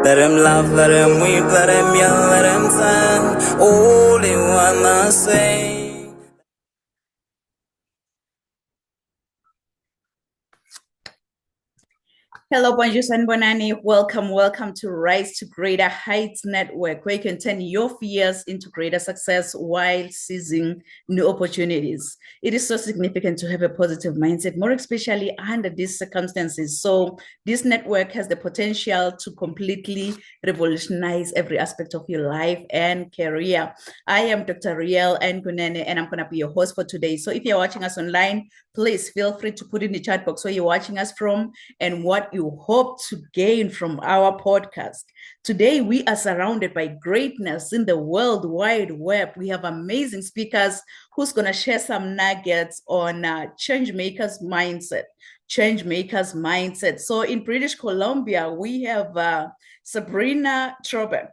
Let him laugh, let him weep, let him yell, let him sing. All he wanna say. Hello, bonjour, and bonani. Welcome to Rise to Greater Heights Network, where you can turn your fears into greater success while seizing new opportunities. It is so significant to have a positive mindset, more especially under these circumstances. So this network has the potential to completely revolutionize every aspect of your life and career. I am Dr. Riel Nkunene, and I'm going to be your host for today. So if you're watching us online, please feel free to put in the chat box where you're watching us from and what you hope to gain from our podcast. Today, we are surrounded by greatness in the World Wide Web. We have amazing speakers who's going to share some nuggets on change makers mindset. So in British Columbia, we have Sabrina Trobeck.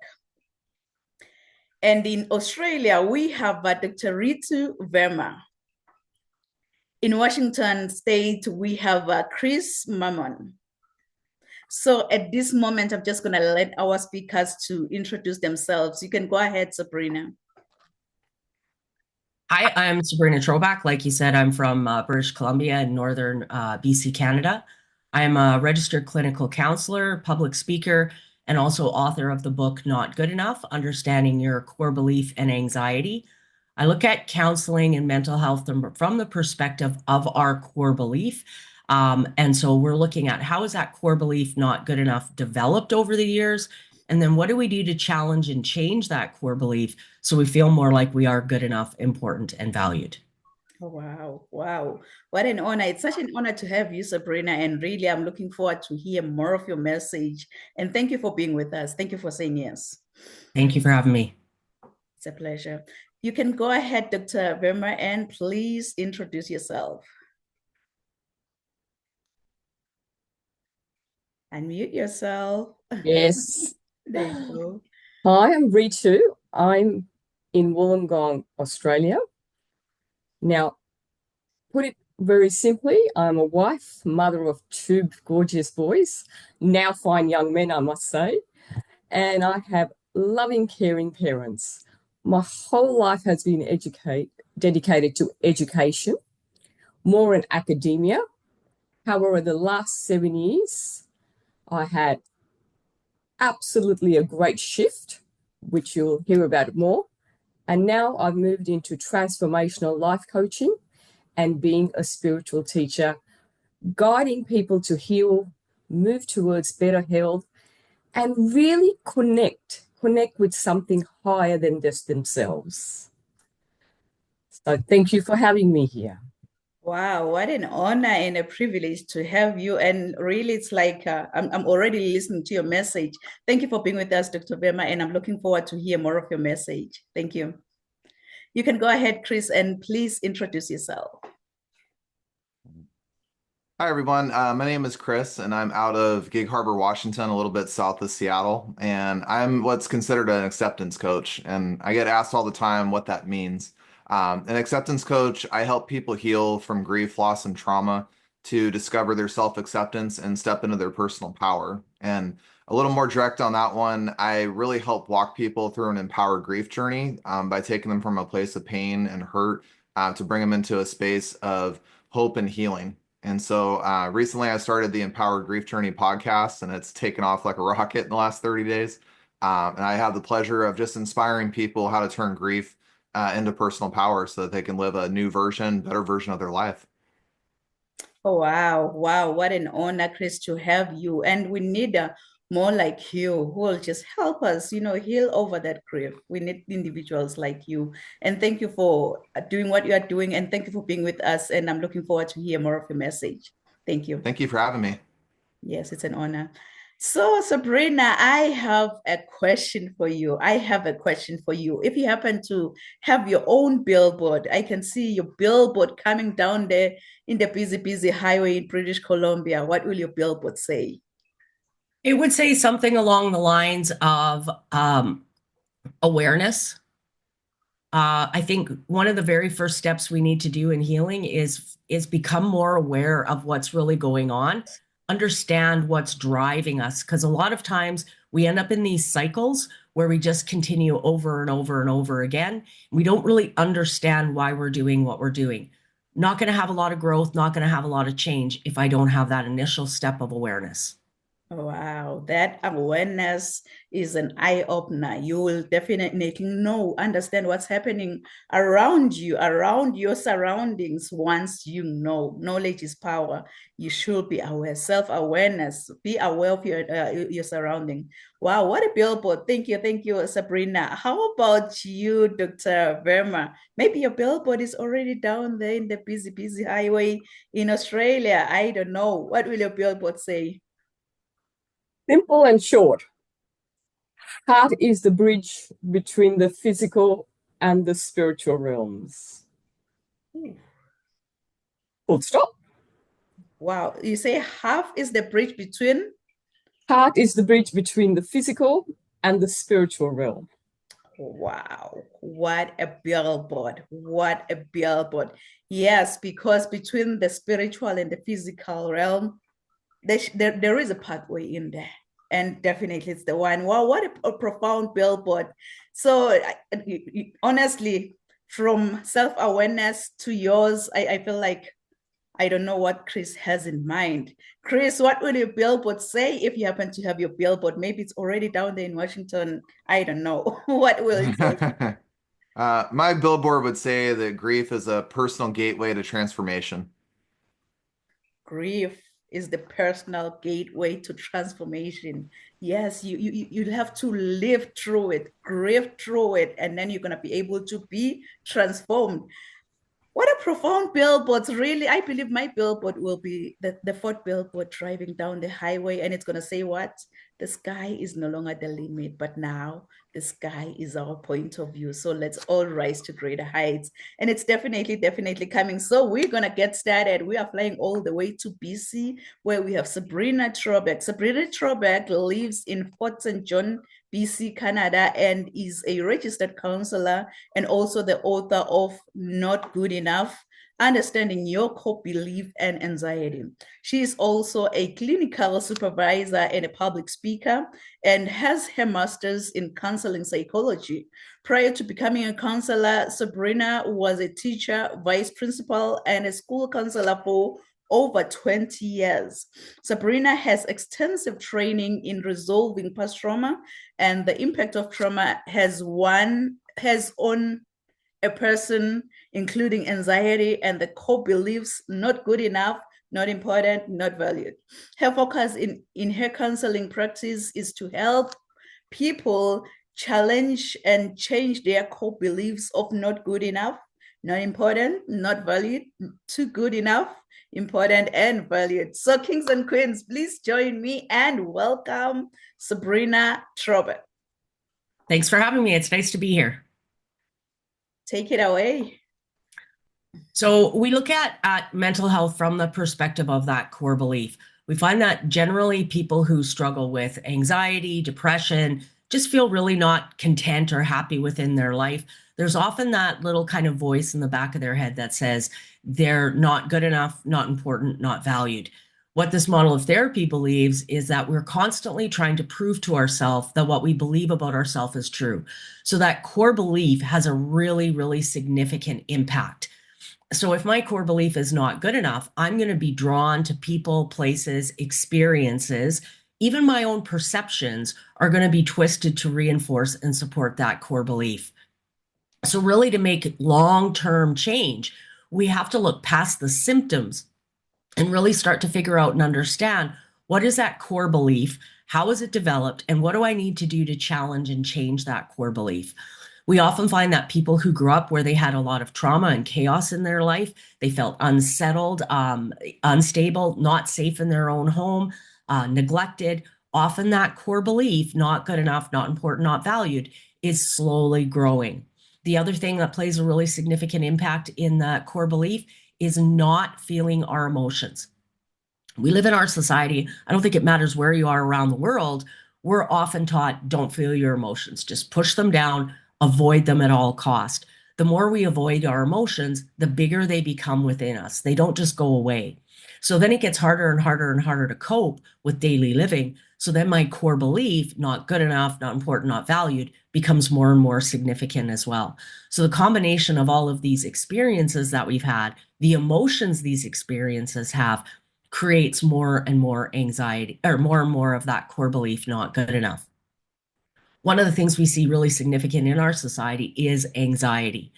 And in Australia, we have Dr. Ritu Verma. In Washington State, we have Chris Mammon. So at this moment, I'm just going to let our speakers to introduce themselves. You can go ahead, Sabrina. Hi, I'm Sabrina Trobeck. Like you said, I'm from British Columbia in northern BC, Canada. I'm a registered clinical counselor, public speaker, and also author of the book Not Good Enough, Understanding Your Core Belief and Anxiety. I look at counseling and mental health from the perspective of our core belief. And so we're looking at how is that core belief not good enough developed over the years? And then what do we do to challenge and change that core belief so we feel more like we are good enough, important, and valued? Oh, wow. What an honor. It's such an honor to have you, Sabrina. And really, I'm looking forward to hear more of your message. And thank you for being with us. Thank you for saying yes. Thank you for having me. It's a pleasure. You can go ahead, Dr. Verma, and please introduce yourself. Unmute yourself. Yes. There you go. Hi, I'm Ritu. I'm in Wollongong, Australia. Now, put it very simply, I'm a wife, mother of two gorgeous boys, now fine young men, I must say, and I have loving, caring parents. My whole life has been dedicated to education, more in academia. However, the last 7 years, I had absolutely a great shift, which you'll hear about more. And now I've moved into transformational life coaching and being a spiritual teacher, guiding people to heal, move towards better health, and really connect with something higher than just themselves. So thank you for having me here. Wow, what an honor and a privilege to have you. And really, it's like I'm already listening to your message. Thank you for being with us, Dr. Verma, and I'm looking forward to hear more of your message. Thank you. You can go ahead, Chris, and please introduce yourself. Hi, everyone. My name is Chris, and I'm out of Gig Harbor, Washington, a little bit south of Seattle. And I'm what's considered an acceptance coach. And I get asked all the time what that means. An acceptance coach, I help people heal from grief, loss, and trauma to discover their self-acceptance and step into their personal power. And a little more direct on that one, I really help walk people through an empowered grief journey by taking them from a place of pain and hurt to bring them into a space of hope and healing. And so recently I started the Empowered Grief Journey podcast, and it's taken off like a rocket in the last 30 days. And I have the pleasure of just inspiring people how to turn grief into personal power so that they can live a new version, better version of their life. Oh, wow. Wow. What an honor, Chris, to have you. And we need more like you who will just help us, heal over that grief. We need individuals like you. And thank you for doing what you are doing. And thank you for being with us. And I'm looking forward to hear more of your message. Thank you. Thank you for having me. Yes, it's an honor. So, Sabrina, I have a question for you. If you happen to have your own billboard, I can see your billboard coming down there in the busy highway in British Columbia. What will your billboard say? It would say something along the lines of awareness. I think one of the very first steps we need to do in healing is become more aware of what's really going on, understand what's driving us, because a lot of times we end up in these cycles where we just continue over and over and over again. We don't really understand why we're doing what we're doing. Not going to have a lot of growth, not going to have a lot of change if I don't have that initial step of awareness. Wow, that awareness is an eye opener. You will definitely understand what's happening around you, around your surroundings. Once you know, knowledge is power. You should be aware, self-awareness, be aware of your surrounding. Wow, what a billboard. Thank you, Sabrina. How about you, Dr. Verma? Maybe your billboard is already down there in the busy highway in Australia. I don't know. What will your billboard say? Simple and short. Heart is the bridge between the physical and the spiritual realms. Full stop. Wow. You say half is the bridge between? Heart is the bridge between the physical and the spiritual realm. Wow. What a billboard. What a billboard. Yes, because between the spiritual and the physical realm, there is a pathway in there. And definitely it's the one. Wow, what a profound billboard. So honestly, from self-awareness to yours, I feel like I don't know what Chris has in mind. Chris, what will your billboard say if you happen to have your billboard? Maybe it's already down there in Washington. I don't know. What will it say? My billboard would say that grief is a personal gateway to transformation. Grief is the personal gateway to transformation. Yes, you have to live through it, grieve through it, and then you're going to be able to be transformed. What a profound billboard. Really, I believe my billboard will be the fourth billboard driving down the highway, and it's going to say what? The sky is no longer the limit, but now the sky is our point of view. So let's all rise to greater heights. And it's definitely coming. So we're going to get started. We are flying all the way to BC, where we have Sabrina Trobeck. Sabrina Trobeck lives in Fort St. John, BC, Canada, and is a registered counselor and also the author of Not Good Enough: Understanding Your Core Belief and Anxiety. She is also a clinical supervisor and a public speaker and has her master's in counseling psychology. Prior to becoming a counselor, Sabrina was a teacher, vice principal, and a school counselor for over 20 years. Sabrina has extensive training in resolving past trauma and the impact of trauma has on a person, including anxiety and the core beliefs: not good enough, not important, not valued. Her focus in her counseling practice is to help people challenge and change their core beliefs of not good enough, not important, not valued, too good enough, important, and valued. So kings and queens, please join me and welcome Sabrina Trobeck. Thanks for having me. It's nice to be here. Take it away. So we look at mental health from the perspective of that core belief. We find that generally people who struggle with anxiety, depression, just feel really not content or happy within their life. There's often that little kind of voice in the back of their head that says they're not good enough, not important, not valued. What this model of therapy believes is that we're constantly trying to prove to ourselves that what we believe about ourselves is true. So that core belief has a really, really significant impact. So if my core belief is not good enough, I'm going to be drawn to people, places, experiences, even my own perceptions are going to be twisted to reinforce and support that core belief. So really to make long-term change, we have to look past the symptoms and really start to figure out and understand what is that core belief, how is it developed, and what do I need to do to challenge and change that core belief. We often find that people who grew up where they had a lot of trauma and chaos in their life, they felt unsettled, unstable, not safe in their own home, neglected. Often that core belief, not good enough, not important, not valued, is slowly growing. The other thing that plays a really significant impact in that core belief is not feeling our emotions. We live in our society. I don't think it matters where you are around the world. We're often taught, don't feel your emotions, just push them down, avoid them at all cost. The more we avoid our emotions, the bigger they become within us. They don't just go away. So then it gets harder and harder and harder to cope with daily living. So then my core belief, not good enough, not important, not valued, becomes more and more significant as well. So the combination of all of these experiences that we've had, the emotions these experiences have, creates more and more anxiety, or more and more of that core belief, not good enough. One of the things we see really significant in our society is anxiety.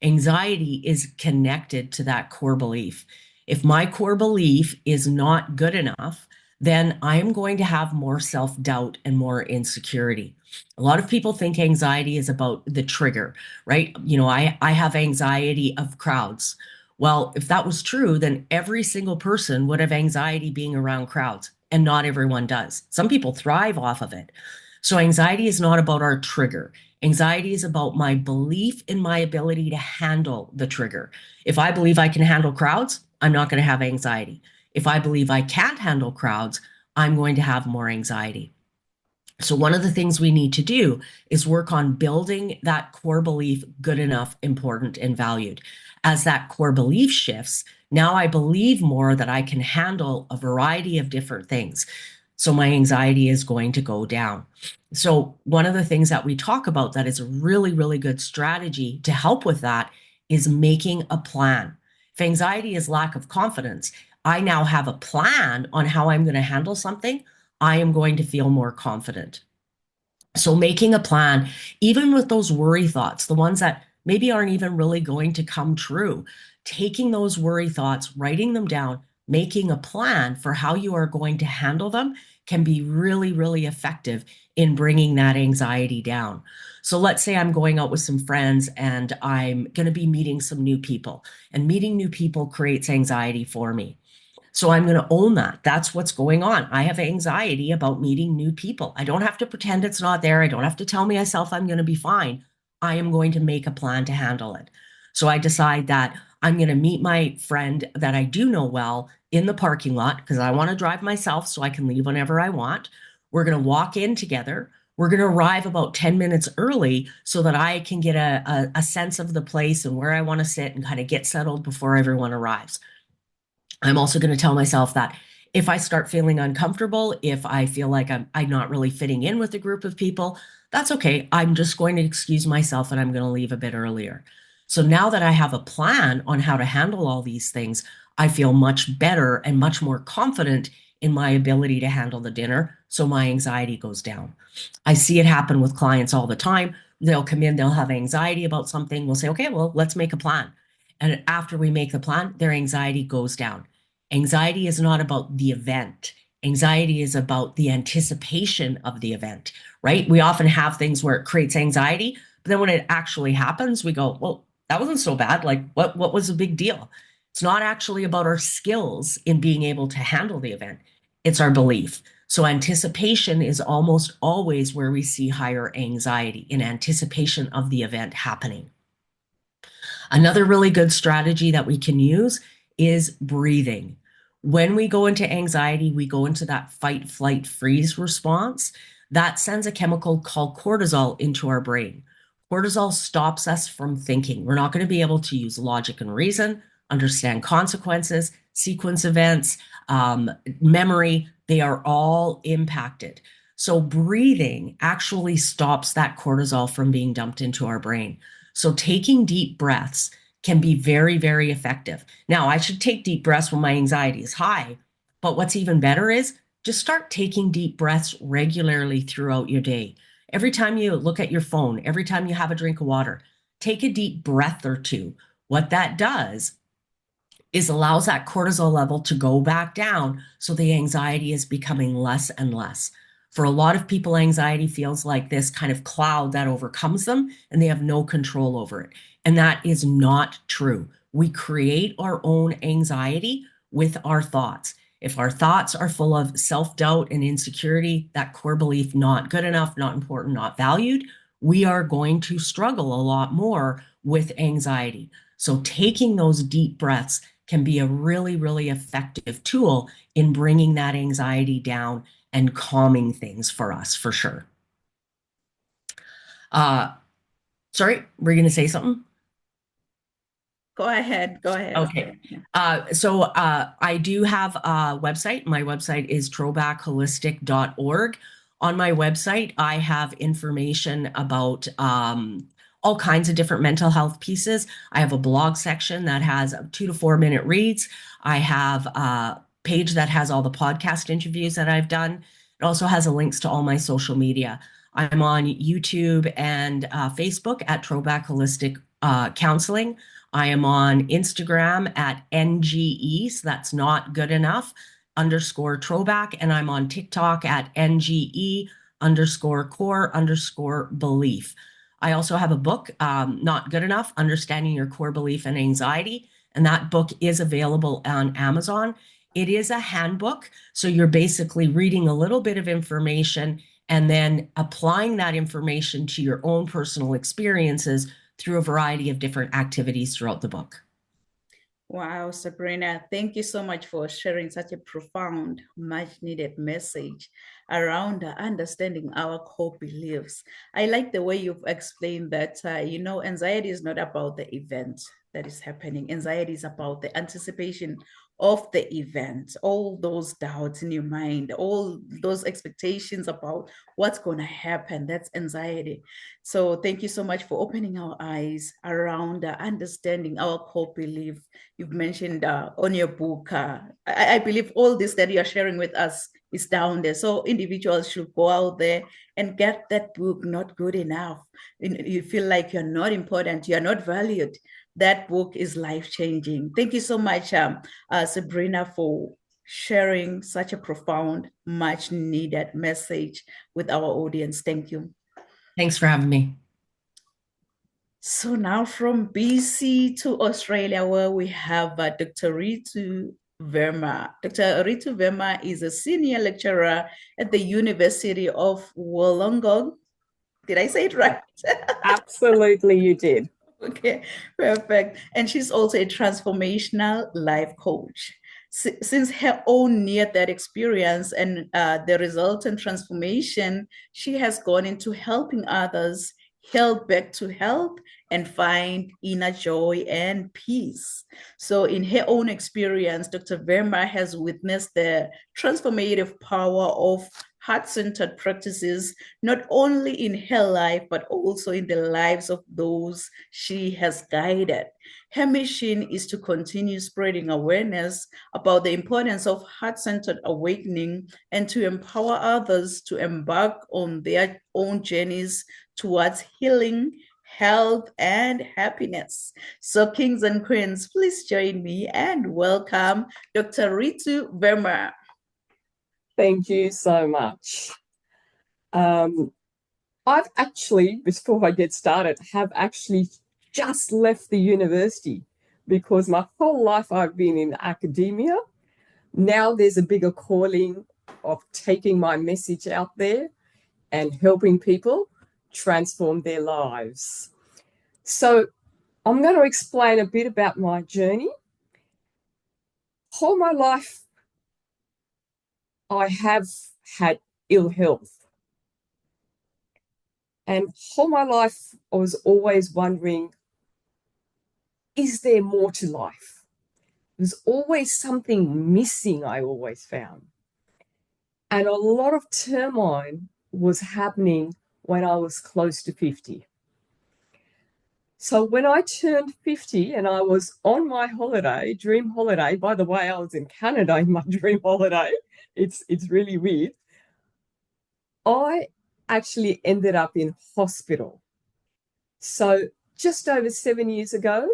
Anxiety is connected to that core belief. If my core belief is not good enough, then I'm going to have more self-doubt and more insecurity. A lot of people think anxiety is about the trigger, right? You know, I have anxiety of crowds. Well, if that was true, then every single person would have anxiety being around crowds, and not everyone does. Some people thrive off of it. So anxiety is not about our trigger. Anxiety is about my belief in my ability to handle the trigger. If I believe I can handle crowds, I'm not going to have anxiety. If I believe I can't handle crowds, I'm going to have more anxiety. So one of the things we need to do is work on building that core belief good enough, important, and valued. As that core belief shifts, now I believe more that I can handle a variety of different things. So my anxiety is going to go down. So one of the things that we talk about that is a really, really good strategy to help with that is making a plan. If anxiety is lack of confidence, I now have a plan on how I'm going to handle something. I am going to feel more confident. So making a plan, even with those worry thoughts, the ones that maybe aren't even really going to come true, taking those worry thoughts, writing them down, making a plan for how you are going to handle them can be really, really effective in bringing that anxiety down. So let's say I'm going out with some friends and I'm going to be meeting some new people, and meeting new people creates anxiety for me. So I'm going to own that. That's what's going on. I have anxiety about meeting new people. I don't have to pretend it's not there. I don't have to tell myself I'm going to be fine. I am going to make a plan to handle it. So I decide that I'm going to meet my friend that I do know well in the parking lot because I want to drive myself so I can leave whenever I want. We're going to walk in together. We're going to arrive about 10 minutes early so that I can get a sense of the place and where I want to sit and kind of get settled before everyone arrives. I'm also going to tell myself that if I start feeling uncomfortable, if I feel like I'm not really fitting in with a group of people, that's okay. I'm just going to excuse myself and I'm going to leave a bit earlier. So now that I have a plan on how to handle all these things, I feel much better and much more confident in my ability to handle the dinner. So my anxiety goes down. I see it happen with clients all the time. They'll come in, they'll have anxiety about something. We'll say, okay, well, let's make a plan. And after we make the plan, their anxiety goes down. Anxiety is not about the event. Anxiety is about the anticipation of the event, right? We often have things where it creates anxiety, but then when it actually happens, we go, well, that wasn't so bad. Like, what was the big deal? It's not actually about our skills in being able to handle the event. It's our belief. So anticipation is almost always where we see higher anxiety, in anticipation of the event happening. Another really good strategy that we can use is breathing. When we go into anxiety, we go into that fight, flight, freeze response. That sends a chemical called cortisol into our brain. Cortisol stops us from thinking. We're not going to be able to use logic and reason, understand consequences, sequence events, memory. They are all impacted. So breathing actually stops that cortisol from being dumped into our brain. So taking deep breaths can be very, very effective. Now, I should take deep breaths when my anxiety is high, but what's even better is just start taking deep breaths regularly throughout your day. Every time you look at your phone, every time you have a drink of water, take a deep breath or two. What that does is allows that cortisol level to go back down, so the anxiety is becoming less and less. For a lot of people, anxiety feels like this kind of cloud that overcomes them and they have no control over it. And that is not true. We create our own anxiety with our thoughts. If our thoughts are full of self-doubt and insecurity, that core belief, not good enough, not important, not valued, we are going to struggle a lot more with anxiety. So taking those deep breaths can be a really, really effective tool in bringing that anxiety down and calming things for us, for sure. Sorry, were you going to say something? Go ahead. Okay. So I do have a website. My website is throwbackholistic.org. On my website, I have information about all kinds of different mental health pieces. I have a blog section that has 2 to 4 minute reads. I have a page that has all the podcast interviews that I've done. It also has links to all my social media. I'm on YouTube and Facebook at Throwback Holistic Counseling. I am on Instagram at NGE, so that's not good enough, _throwback. And I'm on TikTok at NGE _core _belief. I also have a book, Not Good Enough, Understanding Your Core Belief and Anxiety. And that book is available on Amazon. It is a handbook. So you're basically reading a little bit of information and then applying that information to your own personal experiences through a variety of different activities throughout the book. Wow, Sabrina, thank you so much for sharing such a profound, much needed message around understanding our core beliefs. I like the way you've explained that, anxiety is not about the event that is happening. Anxiety is about the anticipation of the event, all those doubts in your mind, all those expectations about what's going to happen. That's anxiety. So thank you so much for opening our eyes around understanding our core belief. You've mentioned on your book, I believe all this that you're sharing with us is down there. So individuals should go out there and get that book, Not Good Enough. You feel like you're not important, you're not valued. That book is life-changing. Thank you so much, Sabrina, for sharing such a profound, much needed message with our audience. Thank you. Thanks for having me. So now from BC to Australia, where we have Dr. Ritu Verma. Dr. Ritu Verma is a senior lecturer at the University of Wollongong. Did I say it right? Absolutely, you did. Okay, perfect. And she's also a transformational life coach. Since her own near-death experience and the resultant transformation, she has gone into helping others heal back to health and find inner joy and peace. So in her own experience, Dr. Verma has witnessed the transformative power of heart-centered practices, not only in her life, but also in the lives of those she has guided. Her mission is to continue spreading awareness about the importance of heart-centered awakening and to empower others to embark on their own journeys towards healing, health, and happiness. So kings and queens, please join me and welcome Dr. Ritu Verma. Thank you so much. I've actually, before I get started, have actually just left the university because my whole life I've been in academia. Now there's a bigger calling of taking my message out there and helping people transform their lives. So I'm going to explain a bit about my journey. All my life, I have had ill health. And all my life, I was always wondering, is there more to life? There's always something missing, I always found. And a lot of turmoil was happening when I was close to 50. So when I turned 50 and I was on my holiday, dream holiday, by the way, I was in Canada in my dream holiday. It's really weird. I actually ended up in hospital. So just over 7 years ago,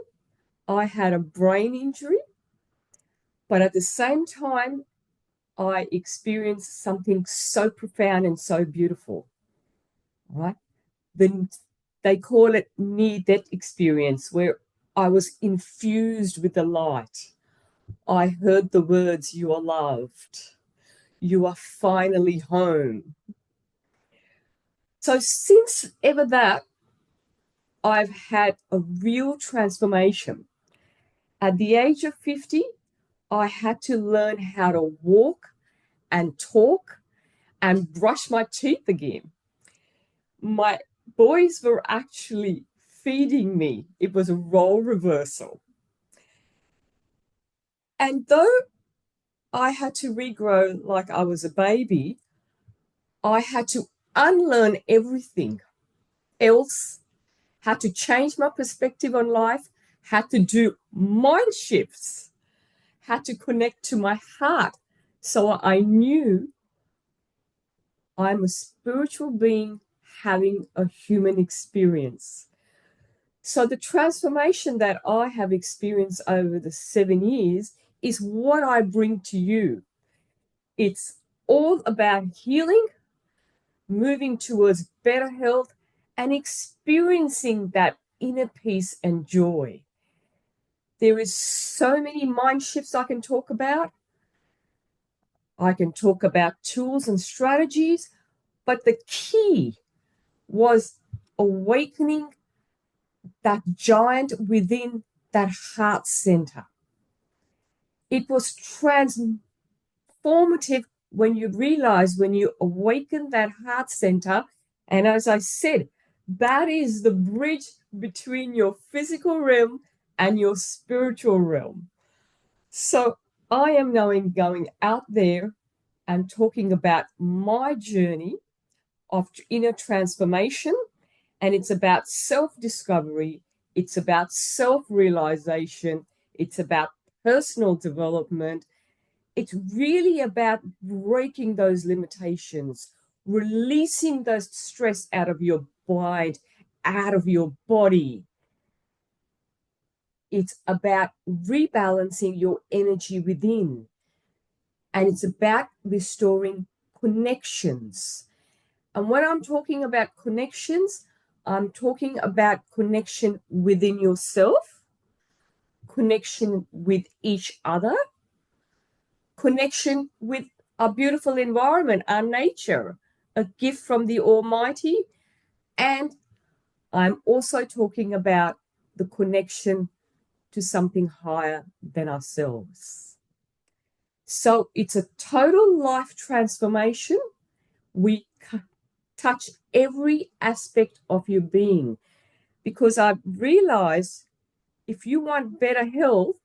I had a brain injury, but at the same time, I experienced something so profound and so beautiful, right? Then they call it near-death experience, where I was infused with the light. I heard the words, "You are loved. You are finally home." So since ever that, I've had a real transformation. At the age of 50, I had to learn how to walk and talk and brush my teeth again. My boys were actually feeding me. It was a role reversal. And though I had to regrow like I was a baby, I had to unlearn everything else, had to change my perspective on life, had to do mind shifts, had to connect to my heart. So I knew I'm a spiritual being having a human experience. So the transformation that I have experienced over the 7 years is what I bring to you. It's all about healing, moving towards better health, and experiencing that inner peace and joy. There is so many mind shifts I can talk about. I can talk about tools and strategies, but the key was awakening that giant within that heart center. It was transformative when you realize, when you awaken that heart center. And as I said, that is the bridge between your physical realm and your spiritual realm. So I am now going out there and talking about my journey of inner transformation. And it's about self-discovery. It's about self-realization. It's about personal development. It's really about breaking those limitations, releasing the stress out of your mind, out of your body. It's about rebalancing your energy within. And it's about restoring connections. And when I'm talking about connections, I'm talking about connection within yourself, connection with each other, connection with our beautiful environment, our nature, a gift from the Almighty. And I'm also talking about the connection to something higher than ourselves. So it's a total life transformation. We touch every aspect of your being, because I've realized if you want better health,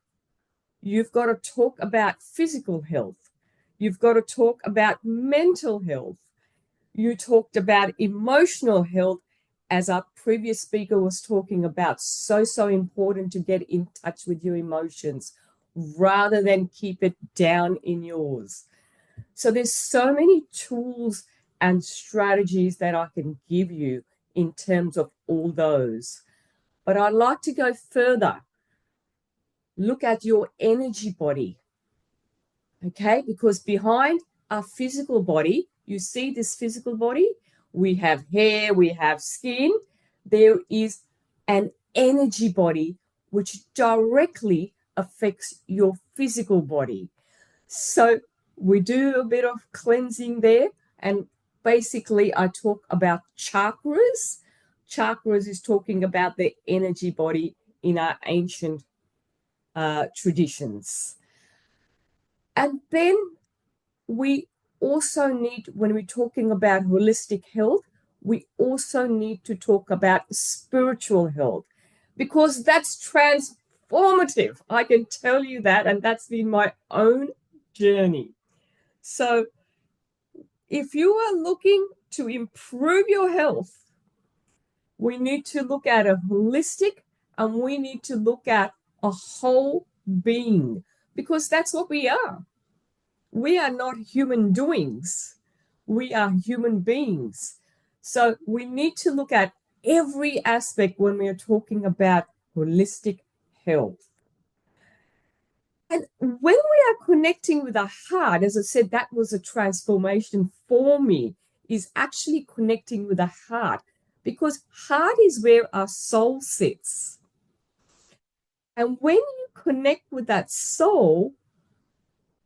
you've got to talk about physical health. You've got to talk about mental health. You talked about emotional health, as our previous speaker was talking about. So important to get in touch with your emotions rather than keep it down in yours. So there's so many tools and strategies that I can give you in terms of all those. But I'd like to go further. Look at your energy body, okay? Because behind our physical body, you see this physical body, we have hair, we have skin. There is an energy body which directly affects your physical body. So we do a bit of cleansing there, and basically I talk about chakras. Chakras is talking about the energy body in our ancient traditions. And then we also need, when we're talking about holistic health, we also need to talk about spiritual health, because that's transformative. I can tell you that, and that's been my own journey. So if you are looking to improve your health, we need to look at a holistic, and we need to look at a whole being, because that's what we are. We are not human doings. We are human beings. So we need to look at every aspect when we are talking about holistic health. And when we are connecting with our heart, as I said, that was a transformation for me, is actually connecting with the heart, because heart is where our soul sits. And when you connect with that soul,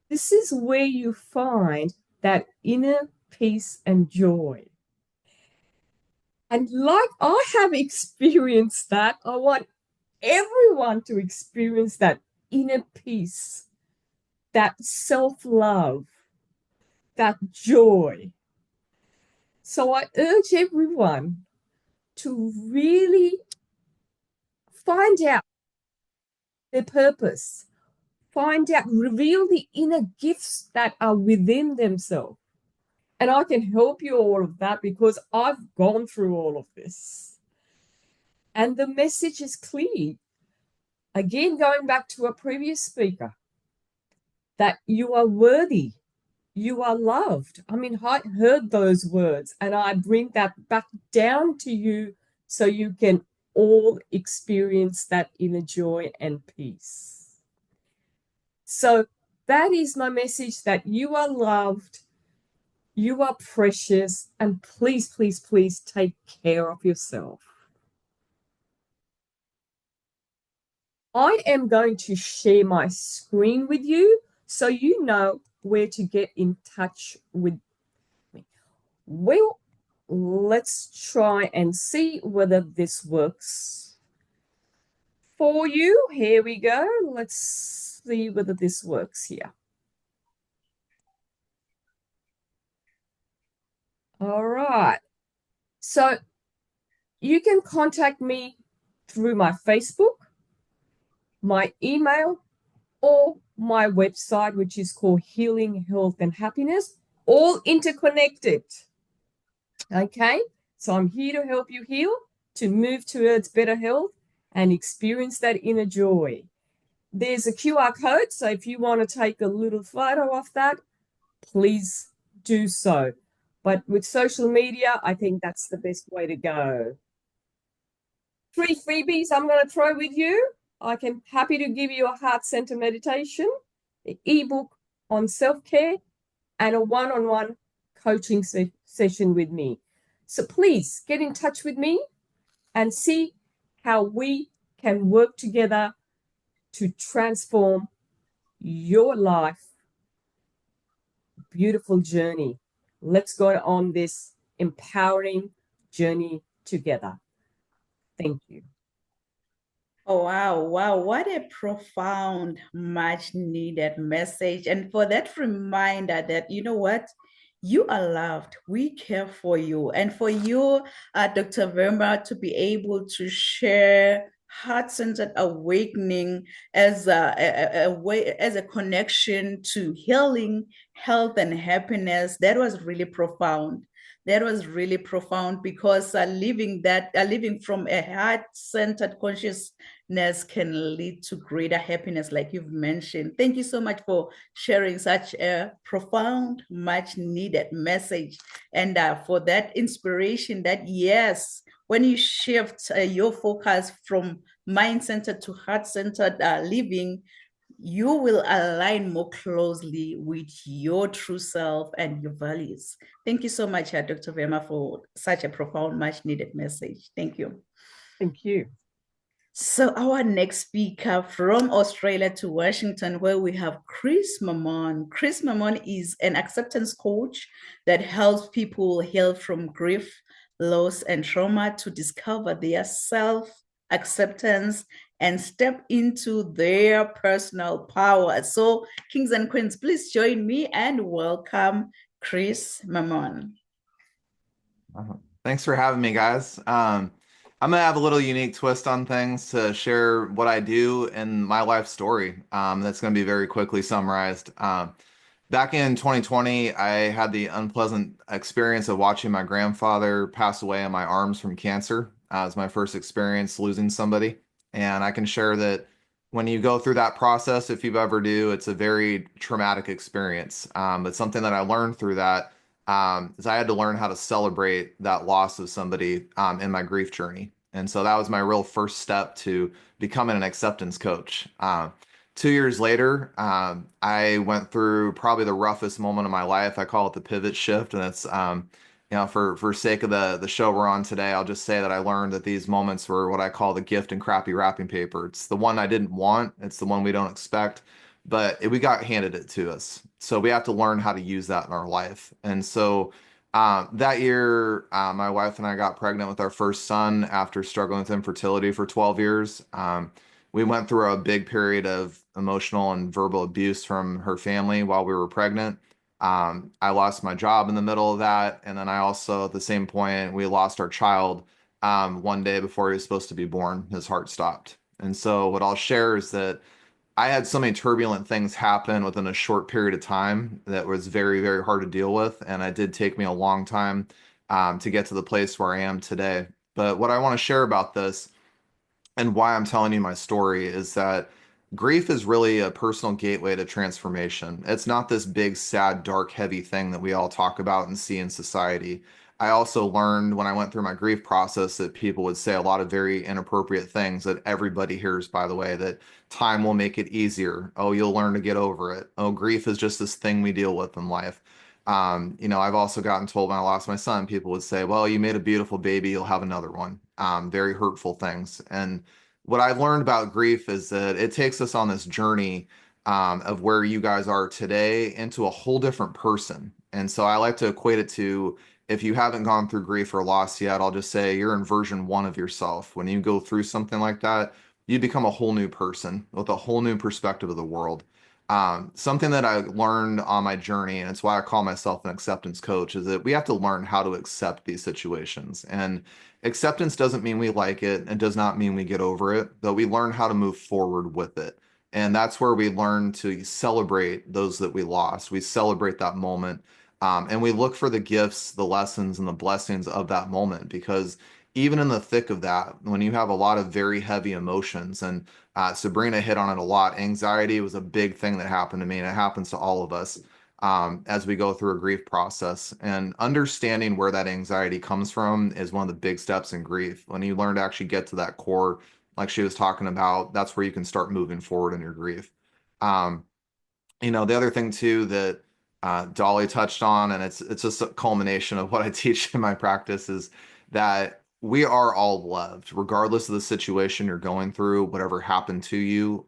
this is where you find that inner peace and joy. And like I have experienced that, I want everyone to experience that inner peace, that self-love, that joy. So I urge everyone to really find out their purpose, find out, reveal the inner gifts that are within themselves. And I can help you all of that, because I've gone through all of this. And the message is clear. Again, going back to a previous speaker, that you are worthy, you are loved. I mean, I heard those words, and I bring that back down to you so you can all experience that inner joy and peace. So that is my message, that you are loved, you are precious, and please, please, please take care of yourself. I am going to share my screen with you so you know where to get in touch with me. Well, let's try and see whether this works for you. Here we go. Let's see whether this works here. All right. So you can contact me through my Facebook, my email, or my website, which is called Healing, Health and Happiness, all interconnected. Okay, so I'm here to help you heal, to move towards better health and experience that inner joy. There's a QR code, so if you want to take a little photo of that, please do so. But with social media, I think that's the best way to go. 3 freebies I'm going to throw with you. I can happy to give you a heart center meditation, an ebook on self-care, and a one-on-one coaching session with me. So please get in touch with me and see how we can work together to transform your life. Beautiful journey. Let's go on this empowering journey together. Thank you. Oh, wow. Wow. What a profound, much needed message. And for that reminder that, you know what? You are loved. We care for you. And for you, Dr. Verma, to be able to share heart-centered awakening as a way, as a connection to healing, health, and happiness, that was really profound. That was really profound, because living from a heart-centered consciousness can lead to greater happiness, like you've mentioned. Thank you so much for sharing such a profound, much needed message, and for that inspiration that, yes, when you shift your focus from mind-centered to heart-centered living, you will align more closely with your true self and your values. Thank you so much, Dr. Verma, for such a profound, much needed message. Thank you. Thank you. So our next speaker from Australia to Washington, where we have Chris Mamon. Chris Mamon is an acceptance coach that helps people heal from grief, loss, and trauma to discover their self-acceptance and step into their personal power. So, kings and queens, please join me and welcome Chris Mamon. Thanks for having me, guys. I'm gonna have a little unique twist on things to share what I do and my life story. That's gonna be very quickly summarized. Back in 2020, I had the unpleasant experience of watching my grandfather pass away in my arms from cancer. It was my first experience losing somebody, and I can share that when you go through that process, if you ever do, it's a very traumatic experience. But something that I learned through that is I had to learn how to celebrate that loss of somebody in my grief journey. And so that was my real first step to becoming an acceptance coach. 2 years later, I went through probably the roughest moment of my life. I call it the pivot shift, and it's for sake of the show we're on today, I'll just say that I learned that these moments were what I call the gift and crappy wrapping paper. It's the one I didn't want. It's the one we don't expect, but we got handed it to us. So we have to learn how to use that in our life. And so that year, my wife and I got pregnant with our first son after struggling with infertility for 12 years. We went through a big period of emotional and verbal abuse from her family while we were pregnant. I lost my job in the middle of that. And then I also, at the same point, we lost our child one day before he was supposed to be born. His heart stopped. And so, what I'll share is that I had so many turbulent things happen within a short period of time that was very, very hard to deal with. And it did take me a long time to get to the place where I am today. But what I want to share about this and why I'm telling you my story is that grief is really a personal gateway to transformation. It's not this big, sad, dark, heavy thing that we all talk about and see in society. I also learned when I went through my grief process that people would say a lot of very inappropriate things that everybody hears, by the way, that time will make it easier. Oh, you'll learn to get over it. Oh, grief is just this thing we deal with in life. I've also gotten told when I lost my son, people would say, well, you made a beautiful baby, you'll have another one. Very hurtful things. And what I've learned about grief is that it takes us on this journey of where you guys are today into a whole different person. And so I like to equate it to if you haven't gone through grief or loss yet, I'll just say you're in version one of yourself. When you go through something like that, you become a whole new person with a whole new perspective of the world. Something that I learned on my journey, and it's why I call myself an acceptance coach, is that we have to learn how to accept these situations. And acceptance doesn't mean we like it and does not mean we get over it, but we learn how to move forward with it. And that's where we learn to celebrate those that we lost. We celebrate that moment. And we look for the gifts, the lessons, and the blessings of that moment because even in the thick of that, when you have a lot of very heavy emotions, and Sabrina hit on it a lot, anxiety was a big thing that happened to me, and it happens to all of us as we go through a grief process. And understanding where that anxiety comes from is one of the big steps in grief. When you learn to actually get to that core, like she was talking about, that's where you can start moving forward in your grief. The other thing too that Dolly touched on, and it's just a culmination of what I teach in my practice, is that we are all loved, regardless of the situation you're going through, whatever happened to you.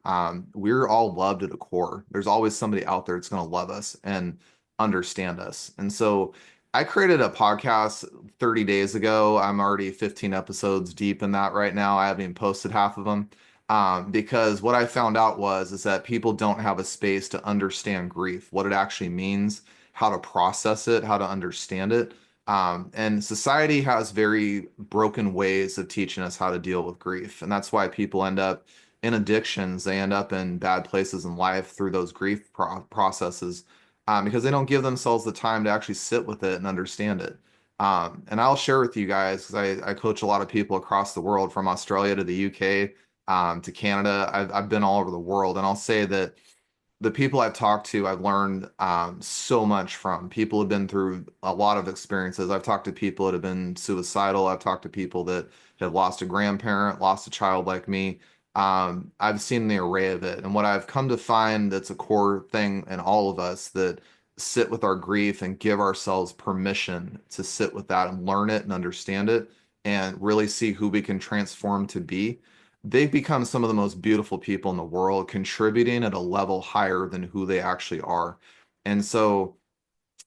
We're all loved at a core. There's always somebody out there that's going to love us and understand us. And so I created a podcast 30 days ago. I'm already 15 episodes deep in that right now. I haven't even posted half of them. Because what I found out is that people don't have a space to understand grief, what it actually means, how to process it, how to understand it. And society has very broken ways of teaching us how to deal with grief. And that's why people end up in addictions. They end up in bad places in life through those grief processes because they don't give themselves the time to actually sit with it and understand it. And I'll share with you guys, because I coach a lot of people across the world, from Australia to the UK to Canada. I've been all over the world, and I'll say that the people I've talked to, I've learned so much from. People have been through a lot of experiences. I've talked to people that have been suicidal. I've talked to people that have lost a grandparent, lost a child like me. I've seen the array of it. And what I've come to find that's a core thing in all of us that sit with our grief and give ourselves permission to sit with that and learn it and understand it and really see who we can transform to be. They've become some of the most beautiful people in the world, contributing at a level higher than who they actually are. And so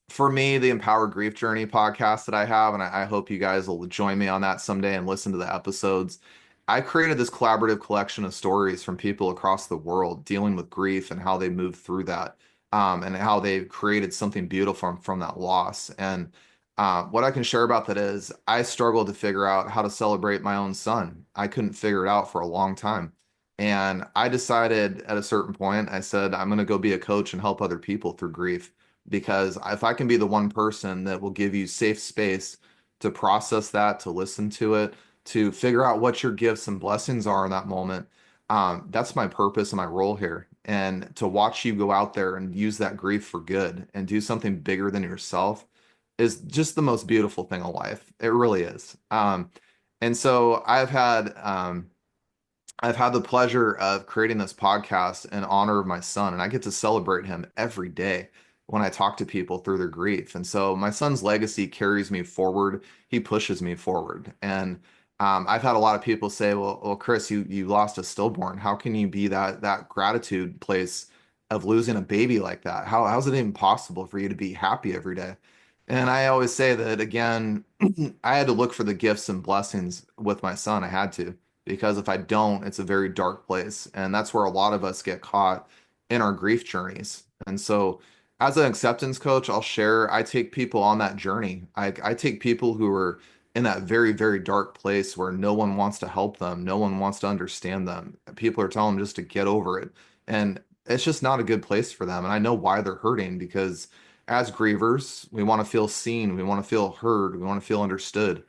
for me, the Empower Grief Journey podcast that I have, and I hope you guys will join me on that someday and listen to the episodes, I created this collaborative collection of stories from people across the world dealing with grief and how they moved through that, and how they created something beautiful from that loss. And what I can share about that is I struggled to figure out how to celebrate my own son. I couldn't figure it out for a long time. And I decided at a certain point, I said, I'm going to go be a coach and help other people through grief. Because if I can be the one person that will give you safe space to process that, to listen to it, to figure out what your gifts and blessings are in that moment, that's my purpose and my role here. And to watch you go out there and use that grief for good and do something bigger than yourself is just the most beautiful thing in life. It really is. And so I've had the pleasure of creating this podcast in honor of my son, and I get to celebrate him every day when I talk to people through their grief. And so my son's legacy carries me forward. He pushes me forward. And I've had a lot of people say, well, Chris, you lost a stillborn. How can you be that gratitude place of losing a baby like that? How's it even possible for you to be happy every day? And I always say that again, I had to look for the gifts and blessings with my son. I had to, because if I don't, it's a very dark place. And that's where a lot of us get caught in our grief journeys. And so, as an acceptance coach, I take people on that journey. I take people who are in that very, very dark place where no one wants to help them, no one wants to understand them. People are telling them just to get over it. And it's just not a good place for them. And I know why they're hurting, because as grievers, we want to feel seen, we want to feel heard, we want to feel understood.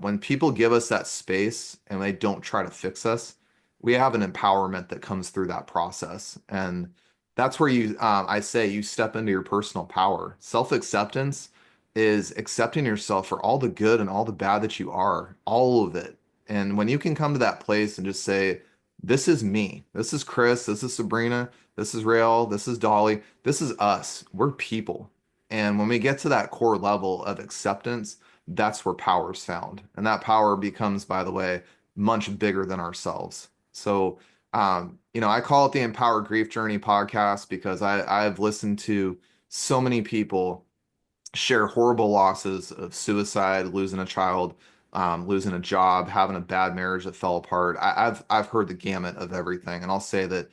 When people give us that space and they don't try to fix us, we have an empowerment that comes through that process. And that's where I say you step into your personal power. Self-acceptance is accepting yourself for all the good and all the bad that you are, all of it. And when you can come to that place and just say, this is me, this is Chris, this is Sabrina, this is Rael, this is Dolly, this is us, we're people. And when we get to that core level of acceptance, that's where power is found. And that power becomes, by the way, much bigger than ourselves. So, I call it the Empower Grief Journey podcast because I've listened to so many people share horrible losses of suicide, losing a child, losing a job, having a bad marriage that fell apart. I've heard the gamut of everything, and I'll say that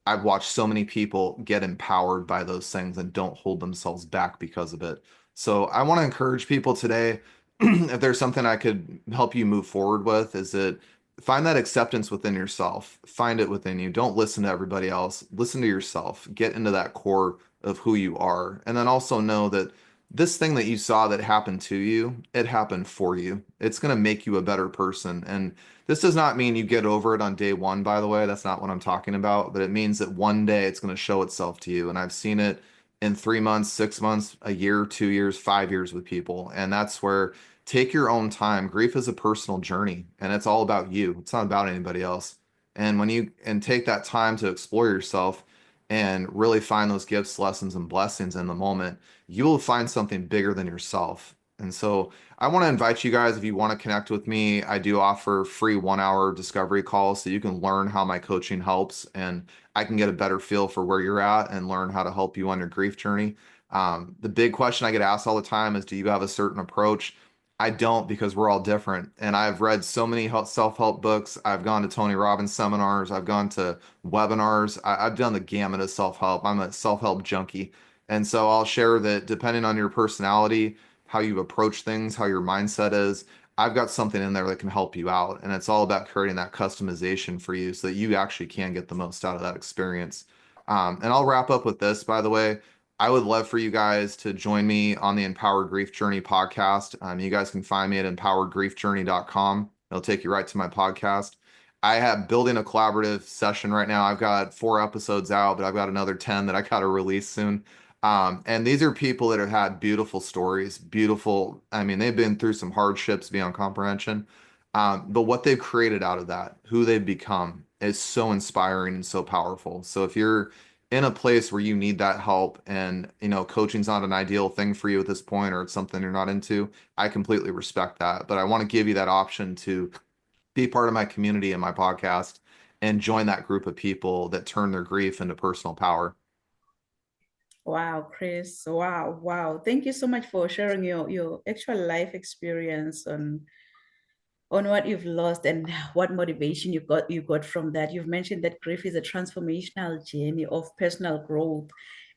I've watched so many people get empowered by those things and don't hold themselves back because of it. So I want to encourage people today, if there's something I could help you move forward with, is that find that acceptance within yourself. Find it within you. Don't listen to everybody else. Listen to yourself. Get into that core of who you are. And then also know that this thing that you saw that happened to you, it happened for you. It's going to make you a better person. And this does not mean you get over it on day one, by the way. That's not what I'm talking about. But it means that one day it's going to show itself to you. And I've seen it in 3 months, 6 months, a year, 2 years, 5 years with people. And that's where take your own time. Grief is a personal journey, and it's all about you. It's not about anybody else. And when you take that time to explore yourself and really find those gifts, lessons, and blessings in the moment, you will find something bigger than yourself. And so I want to invite you guys, if you want to connect with me, I do offer free 1 hour discovery calls so you can learn how my coaching helps and I can get a better feel for where you're at and learn how to help you on your grief journey. The big question I get asked all the time is, do you have a certain approach? I don't, because we're all different. And I've read so many self-help books. I've gone to Tony Robbins seminars. I've gone to webinars. I've done the gamut of self-help. I'm a self-help junkie. And so I'll share that depending on your personality, how you approach things, how your mindset is, I've got something in there that can help you out. And it's all about creating that customization for you so that you actually can get the most out of that experience. And I'll wrap up with this, by the way. I would love for you guys to join me on the Empowered Grief Journey podcast. You guys can find me at empoweredgriefjourney.com. It'll take you right to my podcast. I have building a collaborative session right now. I've got 4 episodes out, but I've got another 10 that I got to release soon. And these are people that have had beautiful stories, beautiful. I mean, they've been through some hardships beyond comprehension. But what they've created out of that, who they've become, is so inspiring and so powerful. So if you're in a place where you need that help and coaching's not an ideal thing for you at this point, or it's something you're not into, I completely respect that. But I want to give you that option to be part of my community and my podcast and join that group of people that turn their grief into personal power. Wow, Chris. Wow. Thank you so much for sharing your actual life experience on on what you've lost and what motivation you got from that. You've mentioned that grief is a transformational journey of personal growth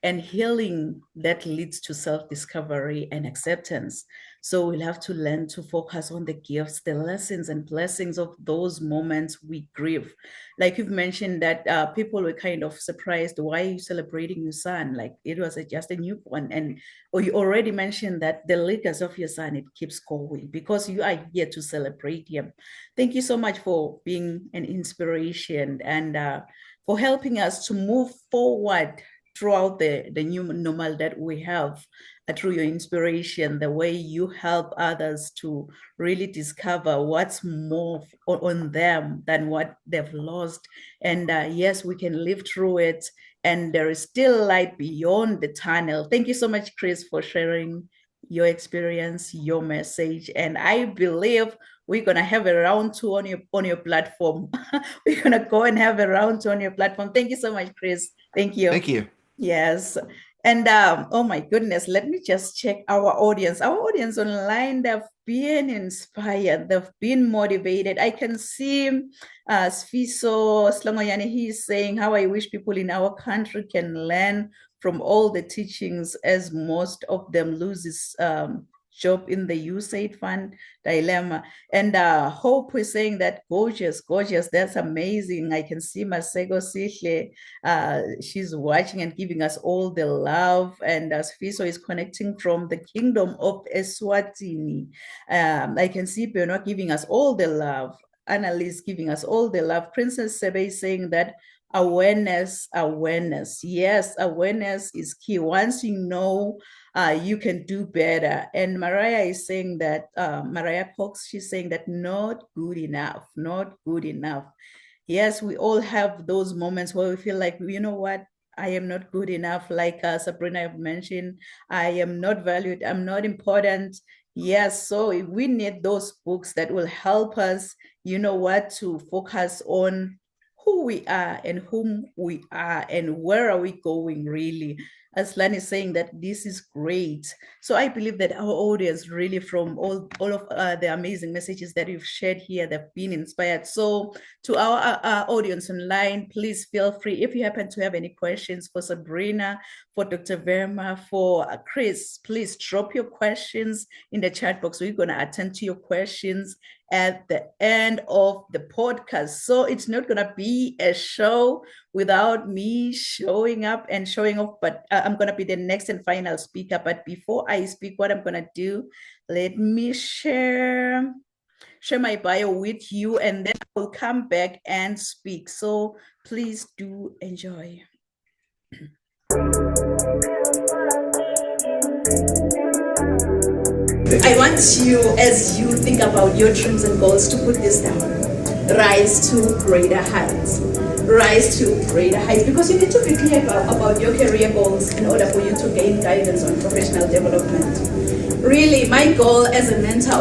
and healing that leads to self-discovery and acceptance. So we'll have to learn to focus on the gifts, the lessons and blessings of those moments we grieve. Like you've mentioned that people were kind of surprised, why are you celebrating your son? Like it was just a newborn. And or you already mentioned that the legacy of your son, it keeps going because you are here to celebrate him. Thank you so much for being an inspiration and for helping us to move forward throughout the new normal that we have, through your inspiration, the way you help others to really discover what's more on them than what they've lost. And yes, we can live through it, and there is still light beyond the tunnel. Thank you so much, Chris, for sharing your experience, your message. And I believe we're gonna have a round two on your platform. We're gonna go and have a round two on your platform. Thank you so much, Chris. Thank you. Thank you. Yes. And oh my goodness, let me just check our audience. Our audience online, they've been inspired, they've been motivated. I can see Sfiso Slongoyane, he's saying how I wish people in our country can learn from all the teachings, as most of them loses job in the USAID fund dilemma. And Hope is saying that gorgeous, that's amazing. I can see Masego Sihle, she's watching and giving us all the love. And Sfiso is connecting from the kingdom of Eswatini. I can see Benoit giving us all the love. Annalise giving us all the love. Princess Sebe is saying that awareness. Yes, awareness is key. Once you know, you can do better. And Mariah is saying that, Mariah Cox, she's saying that not good enough. Yes, we all have those moments where we feel like, you know what, I am not good enough. Like Sabrina have mentioned, I am not valued, I'm not important. Yes, so we need those books that will help us, you know what, to focus on who we are and whom we are and where are we going really. Aslan is saying that this is great. So I believe that our audience really, from all of the amazing messages that you've shared here, they've been inspired. So to our audience online, please feel free, if you happen to have any questions for Sabrina, for Dr. Verma, for Chris, please drop your questions in the chat box. We're going to attend to your questions at the end of the podcast. So it's not going to be a show without me showing up and showing off, but I'm going to be the next and final speaker. But before I speak, what I'm going to do, let me share my bio with you, and then I will come back and speak. So please do enjoy. I want you, as you think about your dreams and goals, to put this down. Rise to greater heights. Rise to greater heights, because you need to be clear about your career goals in order for you to gain guidance on professional development. Really, my goal as a mentor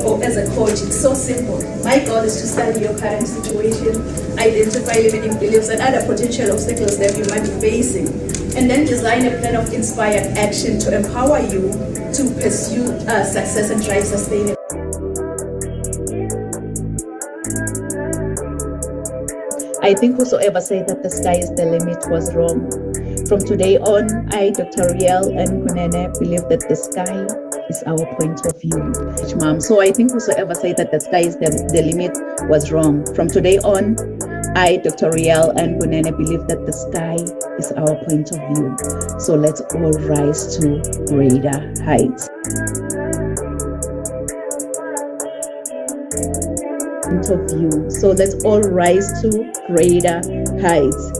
or as a coach, it's so simple. My goal is to study your current situation, identify limiting beliefs and other potential obstacles that you might be facing, and then design a plan of inspired action to empower you to pursue success and drive sustainability. I think whosoever said that the sky is the limit was wrong. From today on, I, Dr. Riel and Kunene, believe that the sky is our point of view. Mom. So I think whosoever said that the sky is the limit was wrong. From today on, I, Dr. Riel and Kunene, believe that the sky is our point of view. So let's all rise to greater heights. Point of view. So let's all rise to greater heights.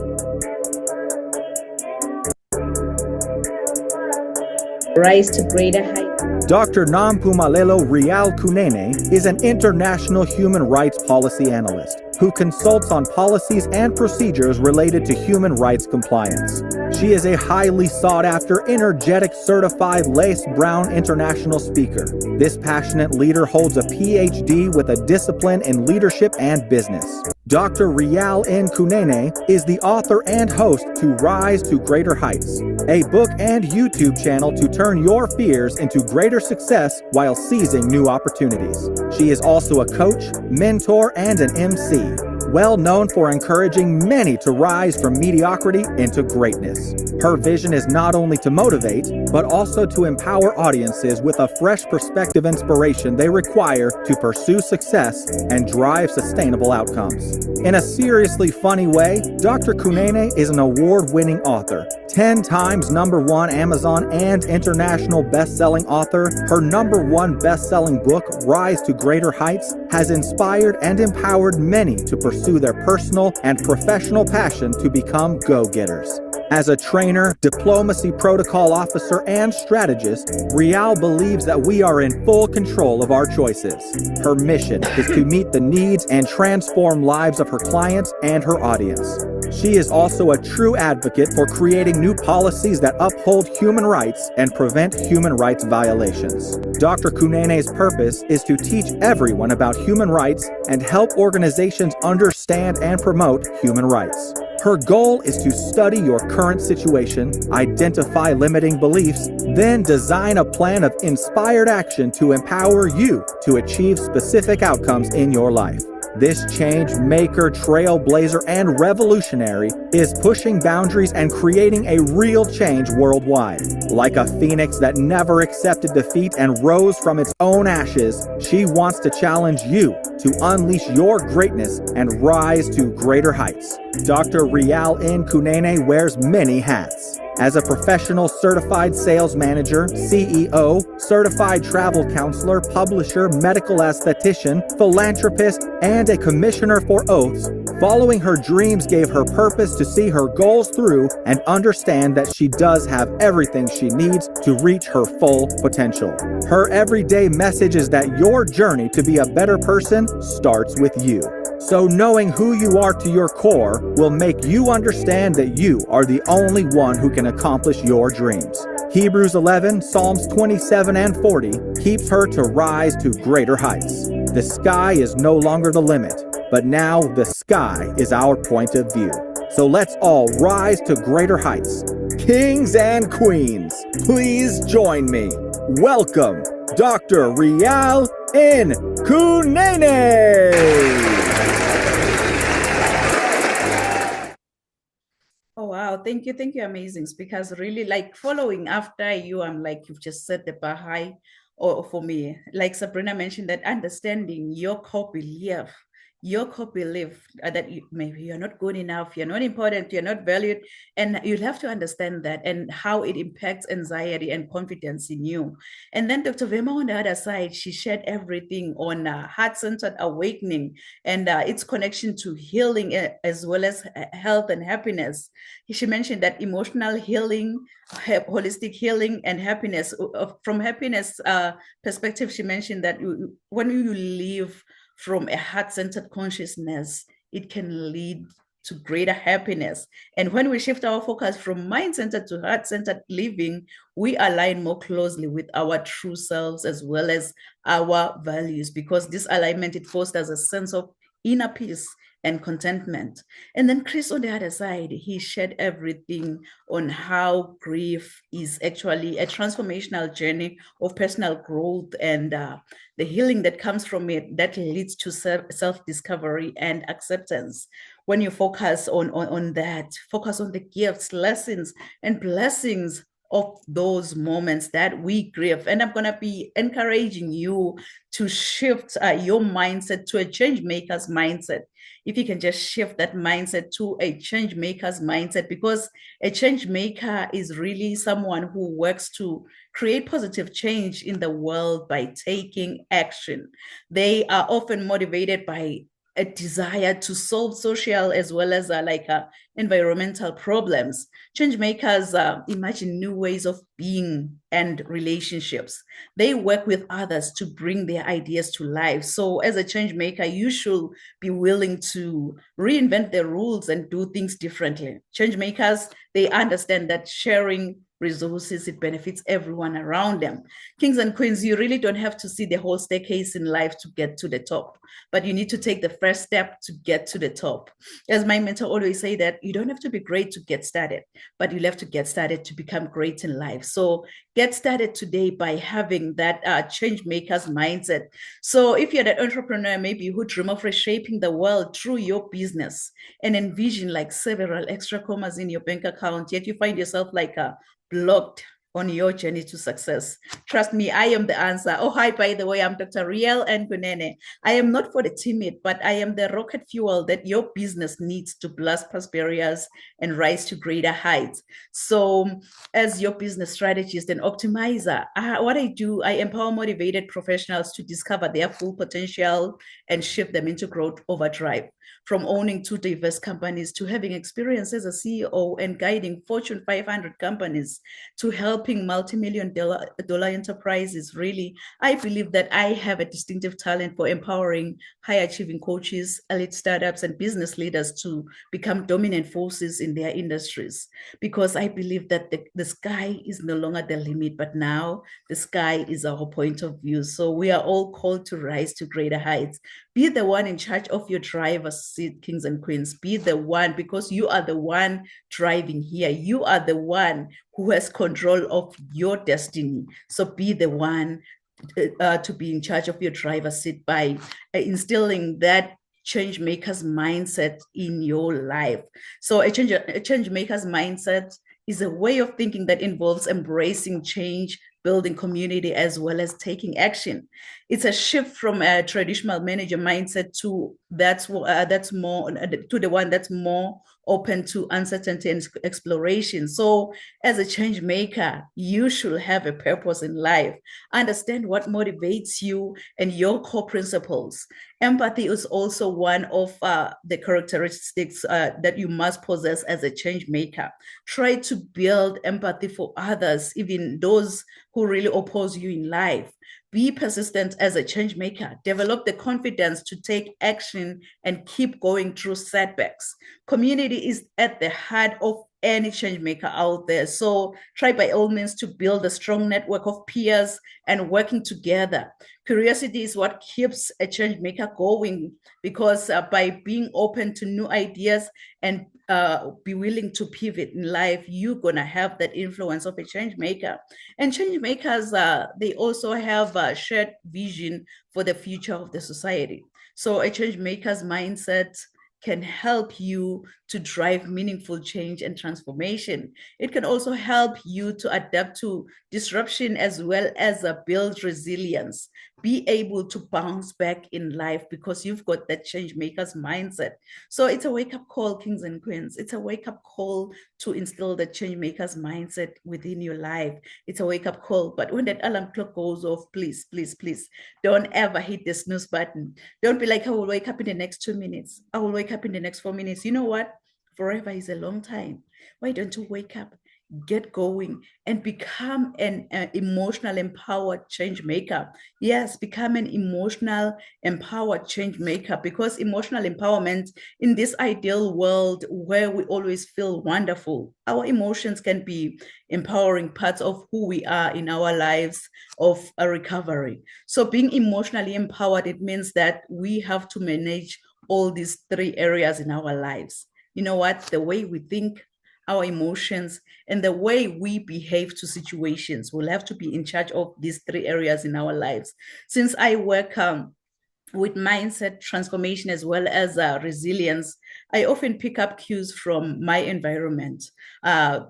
Rise to greater heights. Dr. Nampumelelo Rial Kunene is an international human rights policy analyst who consults on policies and procedures related to human rights compliance. She is a highly sought-after, energetic, certified Lace Brown international speaker. This passionate leader holds a PhD with a discipline in leadership and business. Dr. Rial N. Kunene is the author and host to Rise to Greater Heights, a book and YouTube channel to turn your fears into greater greater success while seizing new opportunities. She is also a coach, mentor, and an MC, well known for encouraging many to rise from mediocrity into greatness. Her vision is not only to motivate, but also to empower audiences with a fresh perspective inspiration they require to pursue success and drive sustainable outcomes. In a seriously funny way, Dr. Kunene is an award-winning author, 10 times #1 Amazon and international best-selling author. Her #1 best-selling book, Rise to Greater Heights, has inspired and empowered many to pursue their personal and professional passion to become go-getters. As a trainer, diplomacy protocol officer, and strategist, Rial believes that we are in full control of our choices. Her mission is to meet the needs and transform lives of her clients and her audience. She is also a true advocate for creating new policies that uphold human rights and prevent human rights violations. Dr. Kunene's purpose is to teach everyone about human rights and help organizations understand and promote human rights. Her goal is to study your current situation, identify limiting beliefs, then design a plan of inspired action to empower you to achieve specific outcomes in your life. This change maker, trailblazer, and revolutionary is pushing boundaries and creating a real change worldwide. Like a phoenix that never accepted defeat and rose from its own ashes, she wants to challenge you to unleash your greatness and rise to greater heights. Dr. Rial N. Kunene wears many hats. As a professional certified sales manager, CEO, certified travel counselor, publisher, medical esthetician, philanthropist, and a commissioner for oaths, following her dreams gave her purpose to see her goals through and understand that she does have everything she needs to reach her full potential. Her everyday message is that your journey to be a better person starts with you. So knowing who you are to your core will make you understand that you are the only one who can accomplish your dreams. Hebrews 11, Psalms 27 and 40 keeps her to rise to greater heights. The sky is no longer the limit, but now the sky is our point of view. So let's all rise to greater heights. Kings and queens, please join me. Welcome, Dr. Rial N. Kunene. Oh, wow. Thank you. Thank you. Amazing speakers. Really like following after you. I'm like, you've just set the bar high or for me. Like Sabrina mentioned, that understanding your core belief that maybe you're not good enough, you're not important, you're not valued. And you'll have to understand that and how it impacts anxiety and confidence in you. And then Dr. Vema on the other side, she shared everything on heart-centered awakening and its connection to healing as well as health and happiness. She mentioned that emotional healing, holistic healing, and happiness. From happiness perspective, she mentioned that when you live from a heart-centered consciousness, it can lead to greater happiness. And when we shift our focus from mind-centered to heart-centered living, we align more closely with our true selves as well as our values, because this alignment, it fosters a sense of inner peace and contentment. And then Chris on the other side, he shared everything on how grief is actually a transformational journey of personal growth and the healing that comes from it that leads to self-discovery and acceptance. When you focus on that, focus on the gifts, lessons, and blessings of those moments that we grieve. And I'm going to be encouraging you to shift your mindset to a change maker's mindset. If you can just shift that mindset to a change maker's mindset, because a change maker is really someone who works to create positive change in the world by taking action. They are often motivated by a desire to solve social as well as environmental problems. Change makers imagine new ways of being and relationships. They work with others to bring their ideas to life. So as a change maker, you should be willing to reinvent the rules and do things differently. Change makers, they understand that sharing resources, it benefits everyone around them. Kings and queens, you really don't have to see the whole staircase in life to get to the top, but you need to take the first step to get to the top. As my mentor always say, that you don't have to be great to get started, but you'll have to get started to become great in life. So Get started today by having that change makers mindset. So if you're an entrepreneur, maybe who dream of reshaping the world through your business and envision like several extra commas in your bank account, yet you find yourself like blocked on your journey to success. Trust me, I am the answer. Oh, hi, by the way, I'm Dr. Riel Nkunene. I am not for the timid, but I am the rocket fuel that your business needs to blast past barriers and rise to greater heights. So as your business strategist and optimizer, what I do, I empower motivated professionals to discover their full potential and shift them into growth overdrive. From owning 2 diverse companies to having experience as a CEO and guiding Fortune 500 companies to helping multi-million-dollar enterprises, really, I believe that I have a distinctive talent for empowering high-achieving coaches, elite startups, and business leaders to become dominant forces in their industries. Because I believe that the sky is no longer the limit, but now the sky is our point of view. So we are all called to rise to greater heights. Be the one in charge of your driver's seat, kings and queens. Be the one, because you are the one driving here. You are the one who has control of your destiny. So be the one to be in charge of your driver's seat by instilling that change maker's mindset in your life. So a change maker's mindset is a way of thinking that involves embracing change, building community, as well as taking action. It's a shift from a traditional manager mindset to the one that's more open to uncertainty and exploration. So as a change maker, you should have a purpose in life. Understand what motivates you and your core principles. Empathy is also one of the characteristics that you must possess as a change maker. Try to build empathy for others, even those who really oppose you in life. Be persistent as a change maker. Develop the confidence to take action and keep going through setbacks. Community is at the heart of any change maker out there. So try by all means to build a strong network of peers and working together. Curiosity is what keeps a change maker going, because by being open to new ideas and be willing to pivot in life, you're gonna have that influence of a change maker. And change makers, they also have a shared vision for the future of the society. So a change maker's mindset can help you to drive meaningful change and transformation. It can also help you to adapt to disruption as well as build resilience. Be able to bounce back in life because you've got that change maker's mindset. So it's a wake-up call, kings and queens. It's a wake-up call to instill the change maker's mindset within your life. It's a wake-up call. But when that alarm clock goes off, please, please, please, don't ever hit the snooze button. Don't be like, I will wake up in the next 2 minutes. I will wake up in the next 4 minutes. You know what? Forever is a long time. Why don't you wake up, get going, and become an emotional empowered change maker? Yes, become an emotional empowered change maker, because emotional empowerment in this ideal world where we always feel wonderful, our emotions can be empowering parts of who we are in our lives of a recovery. So being emotionally empowered, it means that we have to manage all these 3 areas in our lives. You know what? The way we think, our emotions, and the way we behave to situations will have to be in charge of these 3 areas in our lives. Since I work with mindset transformation as well as resilience, I often pick up cues from my environment,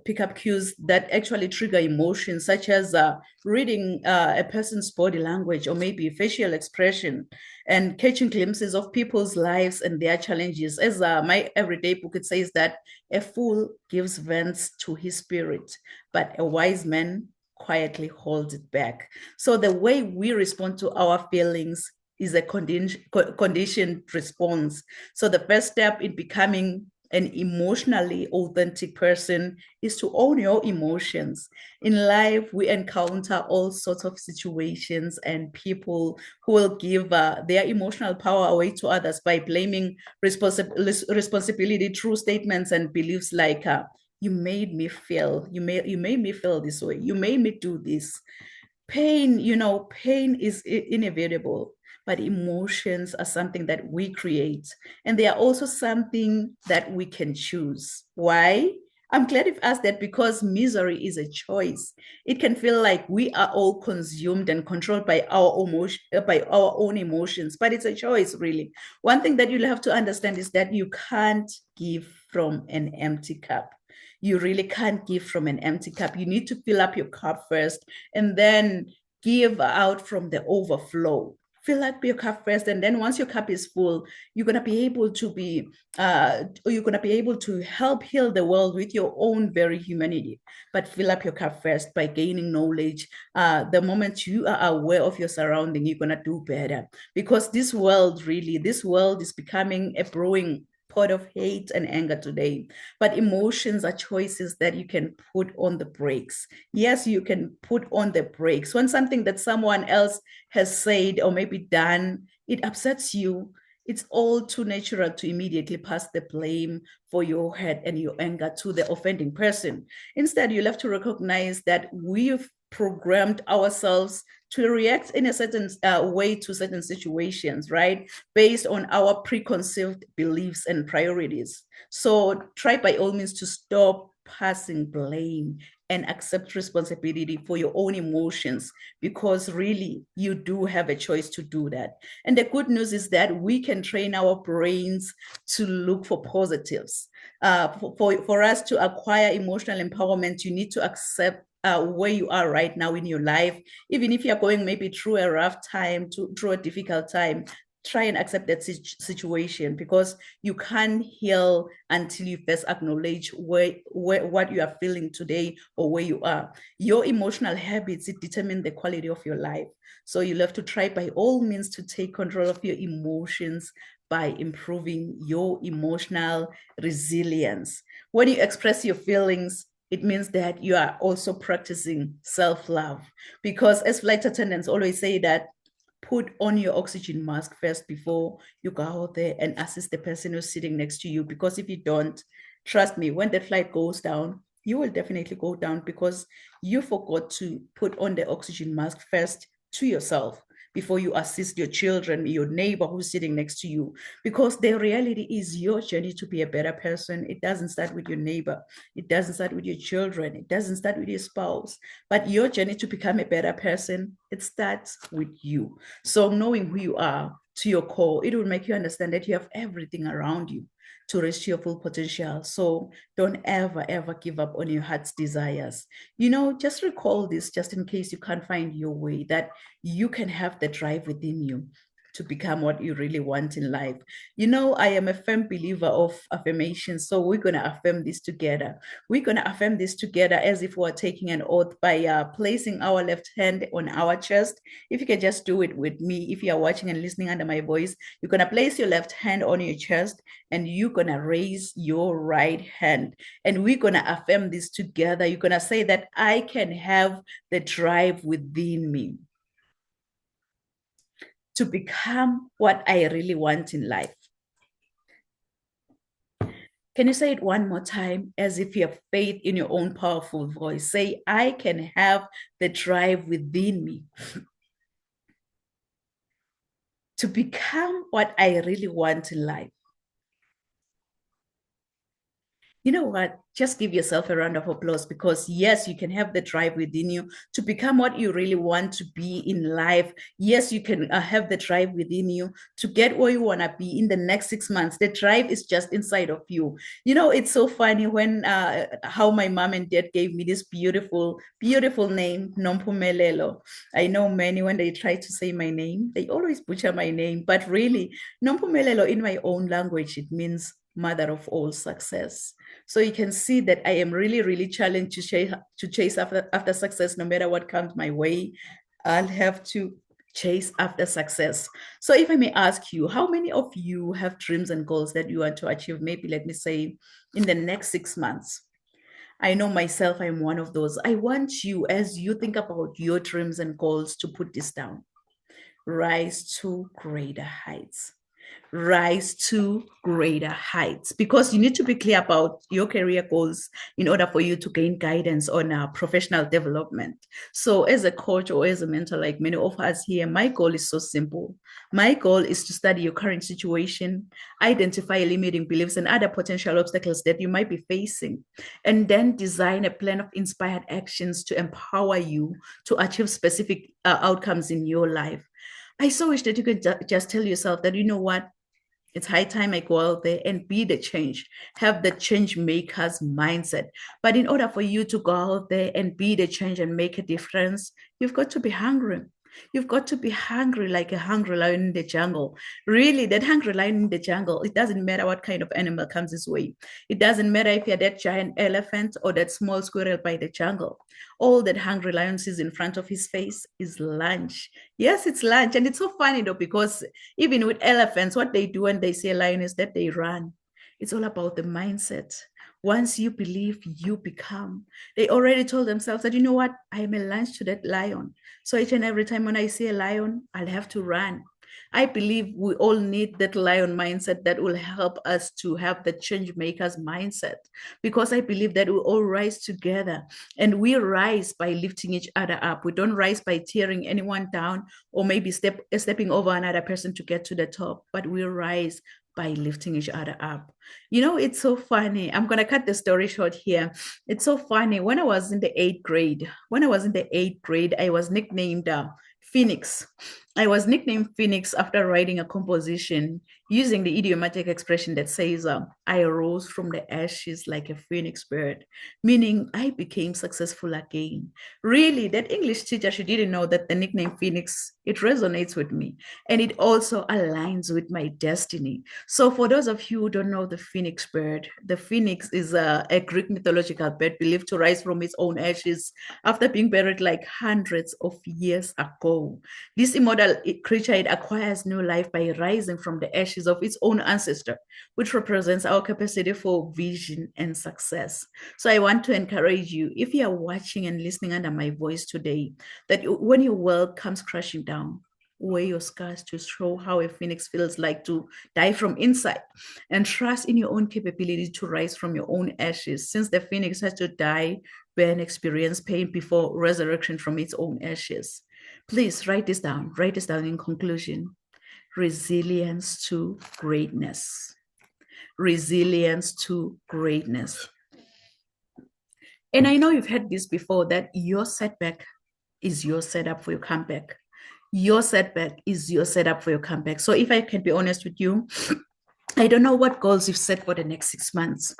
pick up cues that actually trigger emotions, such as reading a person's body language or maybe facial expression, and catching glimpses of people's lives and their challenges. As my everyday book, it says that a fool gives vent to his spirit, but a wise man quietly holds it back. So the way we respond to our feelings is a conditioned response. So the first step in becoming an emotionally authentic person is to own your emotions. In life, we encounter all sorts of situations and people who will give their emotional power away to others by blaming responsibility through statements and beliefs like, you made me feel, you made me feel this way, you made me do this. Pain, pain is inevitable, but emotions are something that we create. And they are also something that we can choose. Why? I'm glad you've asked that because misery is a choice. It can feel like we are all consumed and controlled by by our own emotions, but it's a choice, really. One thing that you'll have to understand is that you can't give from an empty cup. You really can't give from an empty cup. You need to fill up your cup first and then give out from the overflow. Fill up your cup first, and then once your cup is full, you're gonna be able to help heal the world with your own very humanity. But fill up your cup first by gaining knowledge. The moment you are aware of your surrounding, you're gonna do better, because this world is becoming a brewing pot of hate and anger today. But emotions are choices that you can put on the brakes. Yes, you can put on the brakes when something that someone else has said or maybe done, it upsets you. It's all too natural to immediately pass the blame for your hurt and your anger to the offending person. Instead, you'll have to recognize that we've programmed ourselves to react in a certain way to certain situations, right? Based on our preconceived beliefs and priorities. So try by all means to stop passing blame and accept responsibility for your own emotions, because really you do have a choice to do that. And the good news is that we can train our brains to look for positives. For us to acquire emotional empowerment, you need to accept where you are right now in your life. Even if you're going maybe through a rough time, through a difficult time, try and accept that situation, because you can't heal until you first acknowledge what you are feeling today or where you are. Your emotional habits, it determine the quality of your life. So you'll have to try by all means to take control of your emotions by improving your emotional resilience. When you express your feelings, it means that you are also practicing self-love, because as flight attendants always say that put on your oxygen mask first before you go out there and assist the person who's sitting next to you. Because if you don't, trust me, when the flight goes down, you will definitely go down because you forgot to put on the oxygen mask first to yourself before you assist your children, your neighbor who's sitting next to you. Because the reality is your journey to be a better person, it doesn't start with your neighbor. It doesn't start with your children. It doesn't start with your spouse. But your journey to become a better person, it starts with you. So knowing who you are to your core, it will make you understand that you have everything around you to reach your full potential. So don't ever, ever give up on your heart's desires. Just recall this, just in case you can't find your way, that you can have the drive within you to become what you really want in life. I am a firm believer of affirmations. So we're going to affirm this together. We're going to affirm this together as if we're taking an oath by placing our left hand on our chest. If you can just do it with me, if you are watching and listening under my voice, you're going to place your left hand on your chest and you're going to raise your right hand. And we're going to affirm this together. You're going to say that I can have the drive within me to become what I really want in life. Can you say it one more time as if you have faith in your own powerful voice? Say, I can have the drive within me to become what I really want in life. You know what? Just give yourself a round of applause, because yes, you can have the drive within you to become what you really want to be in life. Yes, you can have the drive within you to get where you want to be in the next 6 months. The drive is just inside of you. It's so funny when how my mom and dad gave me this beautiful, beautiful name, Nompumelelo. I know many, when they try to say my name, they always butcher my name. But really, Nompumelelo in my own language, it means mother of all success. So you can see that I am really, really challenged to chase after success. No matter what comes my way, I'll have to chase after success. So if I may ask you, how many of you have dreams and goals that you want to achieve? Maybe let me say in the next 6 months. I know myself, I'm one of those. I want you, as you think about your dreams and goals, to put this down. Rise to greater heights. rise to greater heights, because you need to be clear about your career goals in order for you to gain guidance on professional development. So as a coach or as a mentor, like many of us here, my goal is so simple. My goal is to study your current situation, identify limiting beliefs and other potential obstacles that you might be facing, and then design a plan of inspired actions to empower you to achieve specific outcomes in your life. I so wish that you could just tell yourself that, you know what, it's high time I go out there and be the change, have the change maker's mindset. But in order for you to go out there and be the change and make a difference, you've got to be hungry. You've got to be hungry like a hungry lion in the jungle. Really, that hungry lion in the jungle, it doesn't matter what kind of animal comes his way. It doesn't matter if you're that giant elephant or that small squirrel by the jungle. All that hungry lion sees in front of his face is lunch. Yes, it's lunch. And it's so funny though, because even with elephants, what they do when they see a lion is that they run. It's all about the mindset. Once you believe, you become. They already told themselves that, you know what, I am a lunch to that lion. So each and every time when I see a lion, I'll have to run. I believe we all need that lion mindset that will help us to have the change makers mindset, because I believe that we all rise together, and we rise by lifting each other up. We don't rise by tearing anyone down or maybe stepping over another person to get to the top, but we rise by lifting each other up. You know, it's so funny. I'm going to cut the story short here. It's so funny. When I was in the 8th grade, I was nicknamed Phoenix. I was nicknamed Phoenix after writing a composition using the idiomatic expression that says, I arose from the ashes like a phoenix bird, meaning I became successful again. Really, that English teacher, she didn't know that the nickname Phoenix, it resonates with me, and it also aligns with my destiny. So for those of you who don't know the phoenix bird, the phoenix is a Greek mythological bird believed to rise from its own ashes after being buried like hundreds of years ago. This immortal creature, it acquires new life by rising from the ashes of its own ancestor, which represents our capacity for vision and success. So I want to encourage you, if you are watching and listening under my voice today, that when your world comes crashing down, wear your scars to show how a phoenix feels like to die from inside, and trust in your own capability to rise from your own ashes, since the phoenix has to die, burn, experience pain before resurrection from its own ashes. Please write this down. Write this down in conclusion. Resilience to greatness. Resilience to greatness. And I know you've heard this before, that your setback is your setup for your comeback. Your setback is your setup for your comeback. So if I can be honest with you, I don't know what goals you've set for the next 6 months.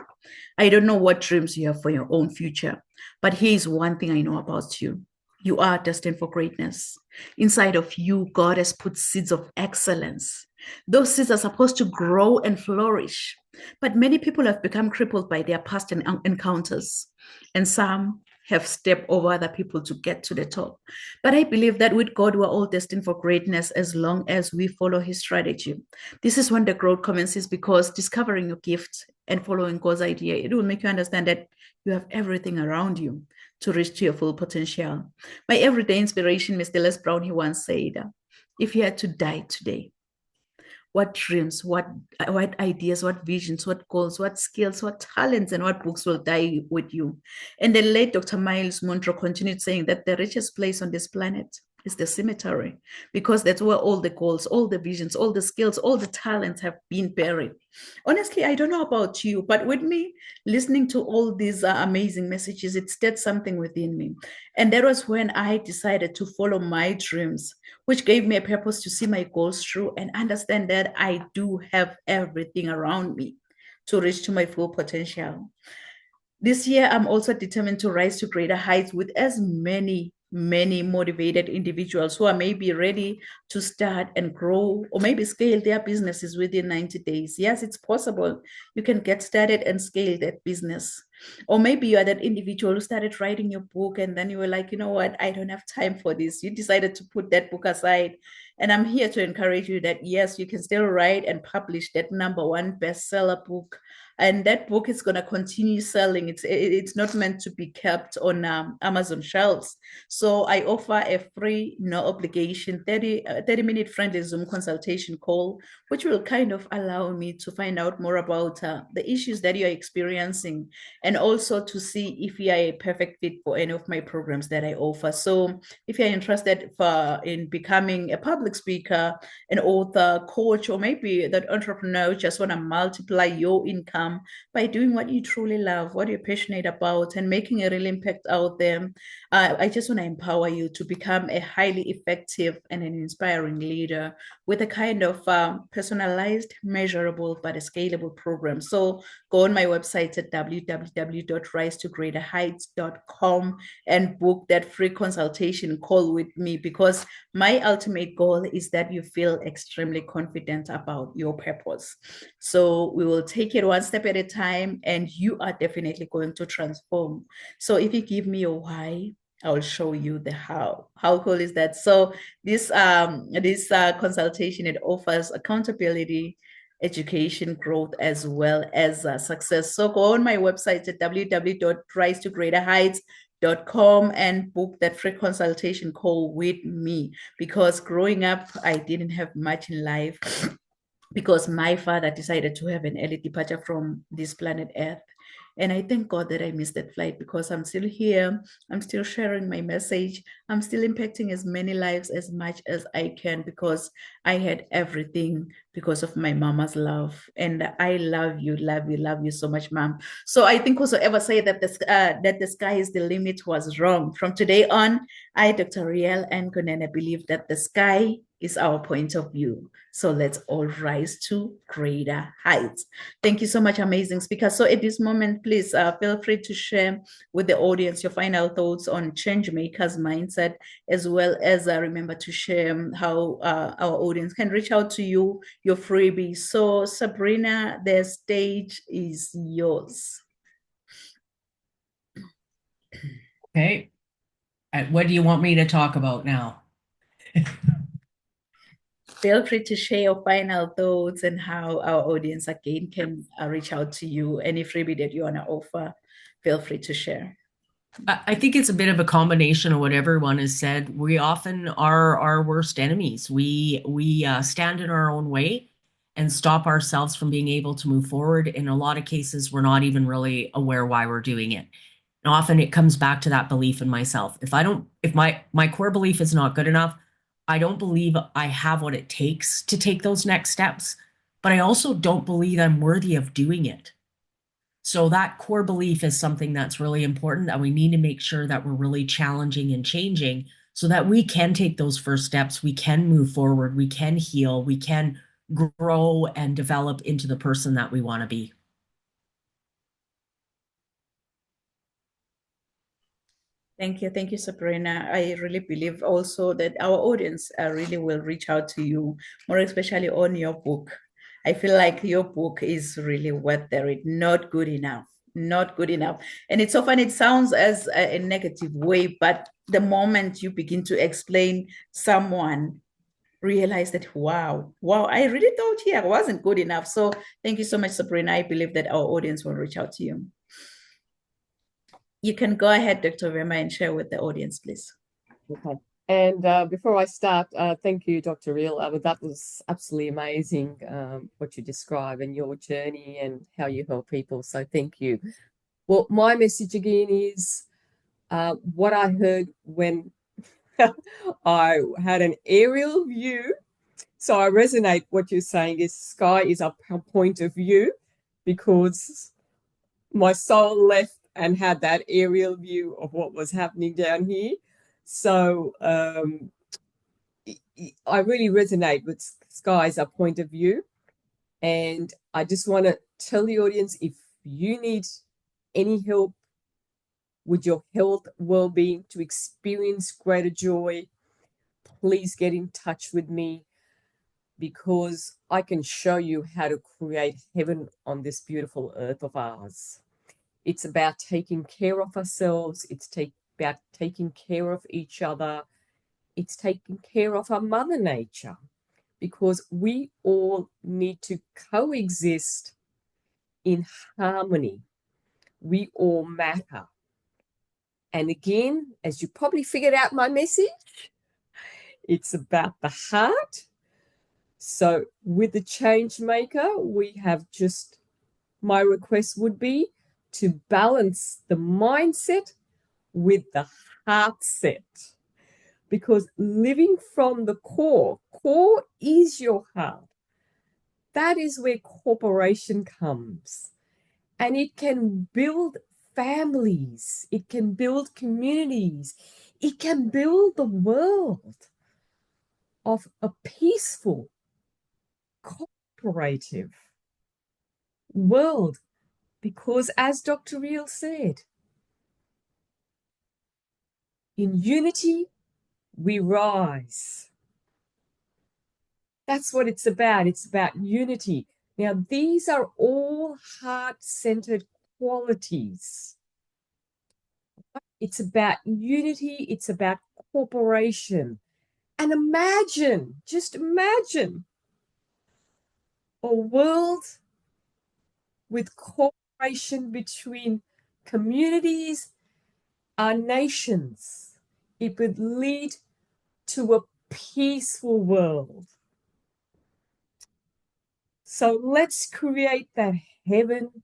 I don't know what dreams you have for your own future. But here's one thing I know about you. You are destined for greatness. Inside of you, God has put seeds of excellence. Those seeds are supposed to grow and flourish. But many people have become crippled by their past encounters, and some have stepped over other people to get to the top. But I believe that with God, we're all destined for greatness as long as we follow his strategy. This is when the growth commences, because discovering your gift and following God's idea, it will make you understand that you have everything around you to reach to your full potential. My everyday inspiration, Mr. Les Brown, he once said, if you had to die today, what dreams, what ideas, what visions, what goals, what skills, what talents, and what books will die with you? And the late Dr. Miles Monroe continued saying that the richest place on this planet is the cemetery, because that's where all the goals, all the visions, all the skills, all the talents have been buried. Honestly, I don't know about you, but with me listening to all these amazing messages, it stirred something within me. And that was when I decided to follow my dreams, which gave me a purpose to see my goals through and understand that I do have everything around me to reach to my full potential. This year, I'm also determined to rise to greater heights with as many motivated individuals who are maybe ready to start and grow or maybe scale their businesses within 90 days. Yes, it's possible. You can get started and scale that business. Or maybe you are that individual who started writing your book and then you were like, you know what, I don't have time for this. You decided to put that book aside. And I'm here to encourage you that yes, you can still write and publish that #1 bestseller book. And that book is going to continue selling. It's not meant to be kept on Amazon shelves. So I offer a free, no obligation 30-minute friendly Zoom consultation call, which will kind of allow me to find out more about the issues that you're experiencing, and also to see if you are a perfect fit for any of my programs that I offer. So if you're interested in becoming a public speaker, an author, coach, or maybe that entrepreneur just want to multiply your income by doing what you truly love, what you're passionate about, and making a real impact out there, I just want to empower you to become a highly effective and an inspiring leader with a kind of personalized, measurable, but a scalable program. So go on my website at www.risetogreaterheights.com and book that free consultation call with me, because my ultimate goal is that you feel extremely confident about your purpose. So we will take it one step at a time, and you are definitely going to transform. So if you give me your why, I will show you the how. How cool is that? So this consultation, it offers accountability, education, growth, as well as success. So go on my website at www.risetogreaterheights.com and book that free consultation call with me, because growing up, I didn't have much in life because my father decided to have an early departure from this planet Earth. And I thank God that I missed that flight, because I'm still here. I'm still sharing my message. I'm still impacting as many lives as much as I can, because I had everything because of my mama's love. And I love you so much, Mom. So I think whosoever say that the sky is the limit was wrong. From today on, I, Dr. Riel N. Kunene, believe that the sky is our point of view. So let's all rise to greater heights. Thank you so much, amazing speaker. So at this moment, please feel free to share with the audience your final thoughts on change makers mindset, as well as remember to share how our audience can reach out to you, your freebie. So Sabrina, the stage is yours. Okay. What do you want me to talk about now? Feel free to share your final thoughts and how our audience again can reach out to you. Any freebie that you want to offer, feel free to share. I think it's a bit of a combination of what everyone has said. We often are our worst enemies. We stand in our own way and stop ourselves from being able to move forward. In a lot of cases, we're not even really aware why we're doing it. And often it comes back to that belief in myself. If my core belief is not good enough, I don't believe I have what it takes to take those next steps, but I also don't believe I'm worthy of doing it. So that core belief is something that's really important, that we need to make sure that we're really challenging and changing so that we can take those first steps, we can move forward, we can heal, we can grow and develop into the person that we want to be. Thank you, Sabrina. I really believe also that our audience really will reach out to you, more especially on your book. I feel like your book is really worth the read. Not good enough. And it's often, it sounds as a negative way, but the moment you begin to explain, someone realize that, wow, I really thought here wasn't good enough. So thank you so much, Sabrina. I believe that our audience will reach out to you. You can go ahead, Dr. Verma, and share with the audience, please. Okay. And before I start, thank you, Dr. Riel. That was absolutely amazing, what you describe and your journey and how you help people. So thank you. Well, my message again is what I heard when I had an aerial view. So I resonate what you're saying is sky is a point of view, because my soul left and had that aerial view of what was happening down here. So I really resonate with sky as a point of view. And I just want to tell the audience, if you need any help with your health, well-being, to experience greater joy, please get in touch with me, because I can show you how to create heaven on this beautiful earth of ours. It's about taking care of ourselves. It's about taking care of each other. It's taking care of our Mother Nature, because we all need to coexist in harmony. We all matter. And again, as you probably figured out my message, it's about the heart. So with the change maker, we have just, my request would be to balance the mindset with the heart set. Because living from the core is your heart. That is where cooperation comes. And it can build families. It can build communities. It can build the world of a peaceful, cooperative world. Because as Dr. Reel said, in unity, we rise. That's what it's about. It's about unity. Now, these are all heart-centered qualities. It's about unity. It's about cooperation. And imagine, just imagine a world with cooperation between communities, our nations. It would lead to a peaceful world. So let's create that heaven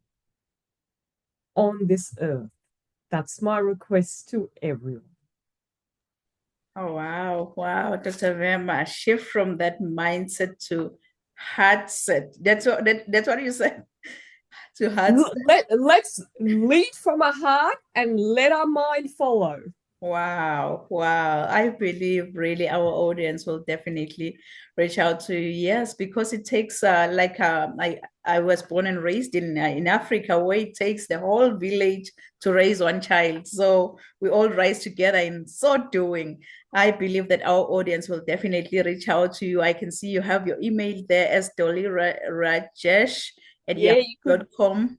on this earth. That's my request to everyone. Oh, wow. Wow, Dr. Verma, shift from that mindset to heart set. That's what you said. To heart set. Let's lead from our heart and let our mind follow. Wow, wow. I believe really our audience will definitely reach out to you. Yes, because it takes I was born and raised in Africa, where it takes the whole village to raise one child. So we all rise together in so doing. I believe that our audience will definitely reach out to you. I can see you have your email there as Dolly Rajesh at yahoo.com.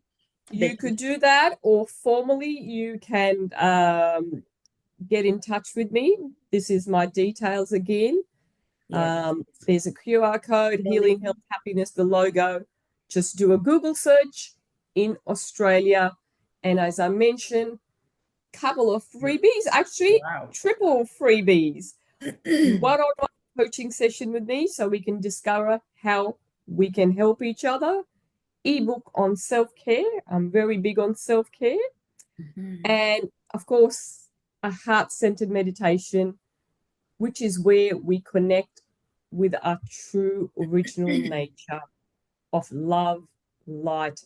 You could do that, or formally you can get in touch with me. This is my details again. Yes. There's a QR code, Healing, Health, Happiness, the logo. Just do a Google search in Australia. And as I mentioned, couple of freebies, actually triple freebies. One-on-one coaching session with me so we can discover how we can help each other. Ebook on self-care. I'm very big on self-care. And of course, a heart-centered meditation, which is where we connect with our true original nature of love, light,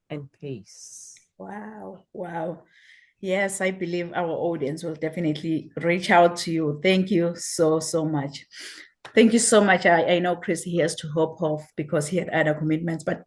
and peace. Wow, wow. Yes, I believe our audience will definitely reach out to you. Thank you so much. Thank you so much. I know Chris, he has to hop off because he had other commitments, but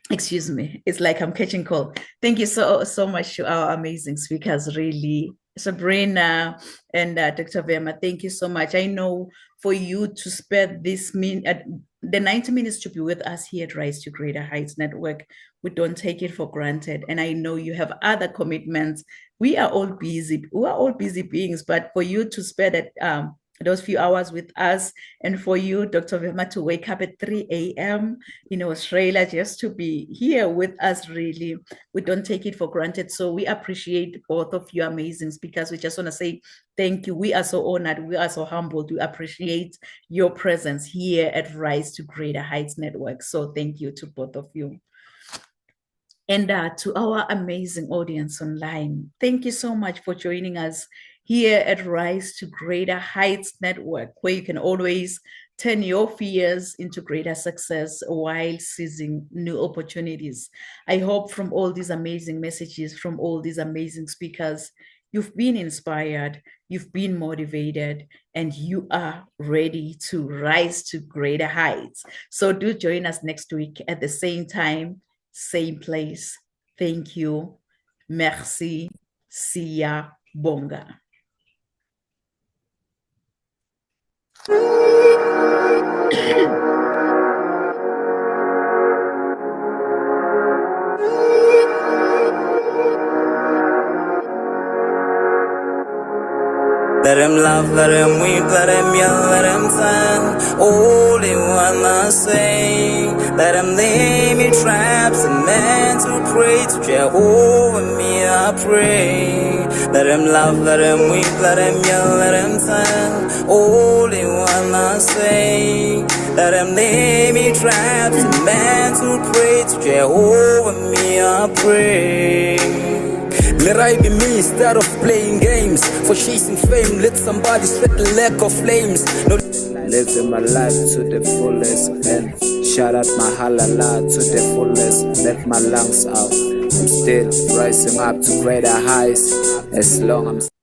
excuse me, it's like I'm catching cold. Thank you so much to our amazing speakers, really. Sabrina and Dr. Verma, thank you so much. I know for you to spare this the 90 minutes to be with us here at Rise to Greater Heights Network, we don't take it for granted. And I know you have other commitments. We are all busy. We are all busy beings, but for you to spare that those few hours with us, and for you, Dr. Verma, to wake up at 3 a.m. in Australia just to be here with us, really, we don't take it for granted. So we appreciate both of you amazing speakers. We just want to say thank you. We are so honored. We are so humbled. We appreciate your presence here at Rise to Greater Heights Network. So thank you to both of you. And to our amazing audience online, thank you so much for joining us here at Rise to Greater Heights Network, where you can always turn your fears into greater success while seizing new opportunities. I hope from all these amazing messages, from all these amazing speakers, you've been inspired, you've been motivated, and you are ready to rise to greater heights. So do join us next week at the same time, same place. Thank you. Merci. Siya Bonga. Let them laugh, let them weep, let them yell, let them sing. All they wanna say. Let them lay me traps and men to pray to Jehovah, me I pray. Let them laugh, let them weep, let them yell, let them sing. All they wanna say. Let them lay me traps and men to pray to Jehovah, me I pray. Let I be me instead of playing games. For chasing fame, let somebody sweat the lack of flames. No, living my life to the fullest and shout out my halala to the fullest. Let my lungs out. I'm still rising up to greater heights as long as I'm